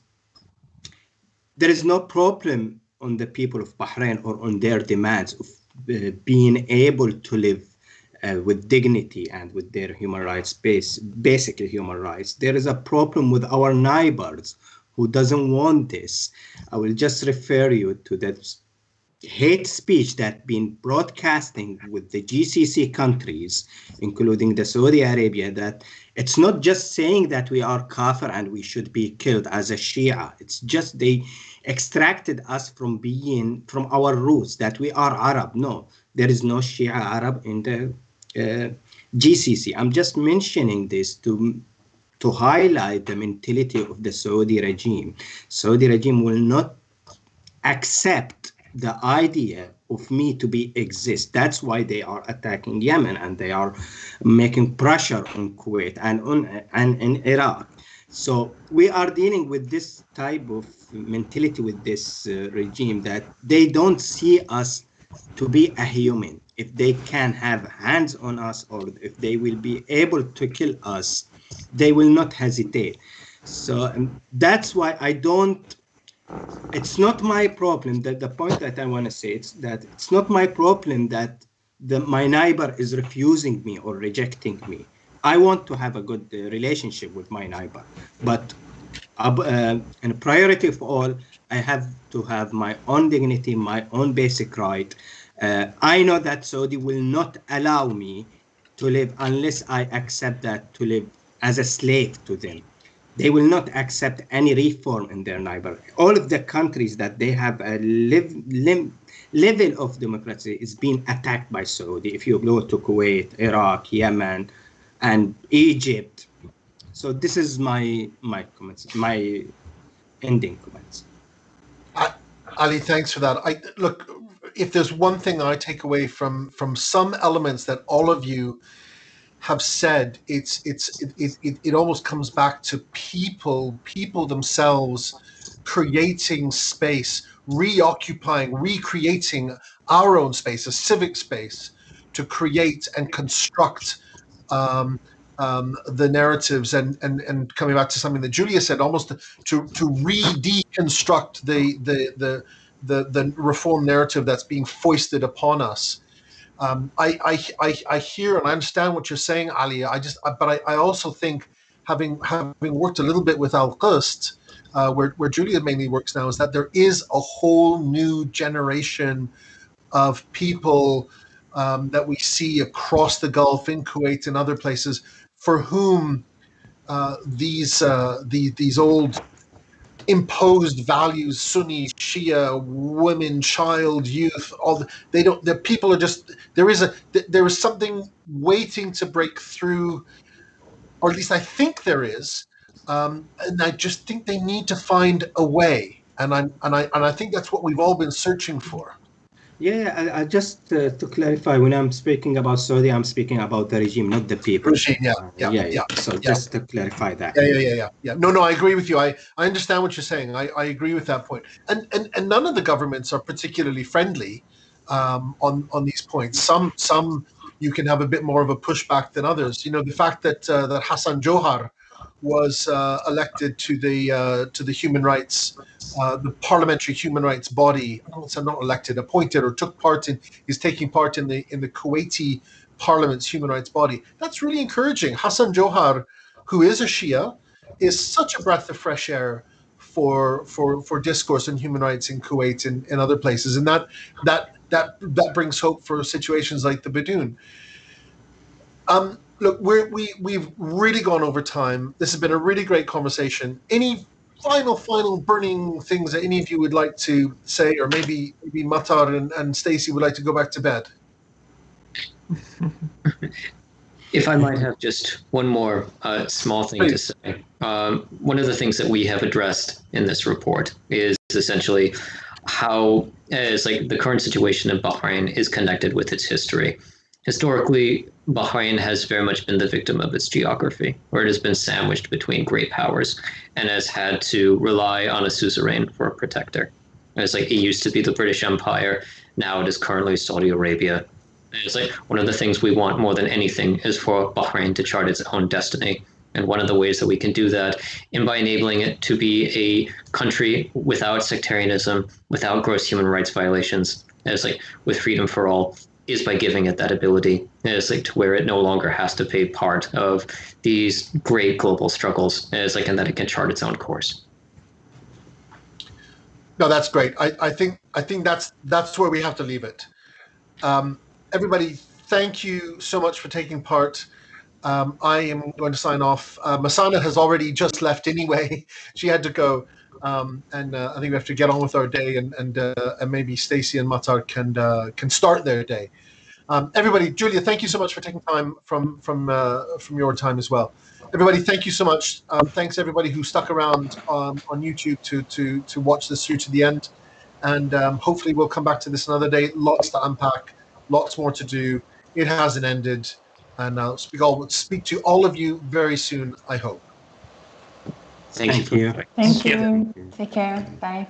no problem on the people of Bahrain or on their demands of being able to live with dignity and with their human rights, basically human rights. There is a problem with our neighbors who doesn't want this. I will just refer you to that hate speech that been broadcasting with the GCC countries, including the Saudi Arabia, that it's not just saying that we are kafir and we should be killed as a Shia. It's just they extracted us from our roots, that we are Arab. No, there is no Shia Arab in the GCC. I'm just mentioning this to highlight the mentality of the Saudi regime. Saudi regime will not accept the idea of me to be exist. That's why they are attacking Yemen, and they are making pressure on Kuwait and in Iraq. So we are dealing with this type of mentality with this regime, that they don't see us to be a human. If they can have hands on us, or if they will be able to kill us, they will not hesitate. So that's why I don't. It's not my problem. That the point that I want to say is that it's not my problem that my neighbor is refusing me or rejecting me. I want to have a good relationship with my neighbor, but and priority of all, I have to have my own dignity, my own basic right. I know that Saudi will not allow me to live unless I accept that to live as a slave to them. They will not accept any reform in their neighbor. All of the countries that they have a level of democracy is being attacked by Saudi. If you go to Kuwait, Iraq, Yemen, and Egypt. So this is my comments, my ending comments. Ali, thanks for that. Look, if there's one thing I take away from some elements that all of you have said, it almost comes back to people themselves creating space, reoccupying, recreating our own space, a civic space, to create and construct the narratives, and coming back to something that Julia said, almost to deconstruct the reform narrative that's being foisted upon us. I hear and I understand what you're saying, Ali. But I also think, having worked a little bit with Al-Qust, where Julia mainly works now, is that there is a whole new generation of people that we see across the Gulf, in Kuwait and other places, for whom these old imposed values, Sunni, Shia, women, child, youth, the people are just, there is something waiting to break through, or at least I think there is, and I just think they need to find a way, and I think that's what we've all been searching for. Yeah, I just to clarify, when I'm speaking about Saudi, I'm speaking about the regime, not the people. Regime, yeah. So just to clarify that. Yeah. No, I agree with you. I understand what you're saying. I agree with that point. And none of the governments are particularly friendly on these points. Some you can have a bit more of a pushback than others. You know, the fact that that Hassan Johar was elected to the human rights, the parliamentary human rights body. So not elected, appointed, or is taking part in the Kuwaiti Parliament's human rights body. That's really encouraging. Hassan Johar, who is a Shia, is such a breath of fresh air for discourse on human rights in Kuwait and other places, and that brings hope for situations like the Badoon. Look, we've really gone over time. This has been a really great conversation. Any final burning things that any of you would like to say, or maybe Matar and Staci would like to go back to bed? If I might have just one more small thing to say. One of the things that we have addressed in this report is essentially how the current situation in Bahrain is connected with its history. Historically, Bahrain has very much been the victim of its geography, where it has been sandwiched between great powers and has had to rely on a suzerain for a protector. It's like it used to be the British Empire, now it is currently Saudi Arabia. It's like one of the things we want more than anything is for Bahrain to chart its own destiny. And one of the ways that we can do that, and by enabling it to be a country without sectarianism, without gross human rights violations, with freedom for all, is by giving it that ability. To where it no longer has to be part of these great global struggles, and that it can chart its own course. No, that's great. I think that's where we have to leave it. Everybody, thank you so much for taking part. I am going to sign off. Masana has already just left anyway. She had to go. And I think we have to get on with our day, and maybe Staci and Matar can start their day. Everybody, Julia, thank you so much for taking time from your time as well. Everybody, thank you so much. Thanks everybody who stuck around on YouTube to watch this through to the end. And hopefully we'll come back to this another day. Lots to unpack, lots more to do. It hasn't ended. And I'll speak to all of you very soon, I hope. Thank you. Thank you. Take care. Bye.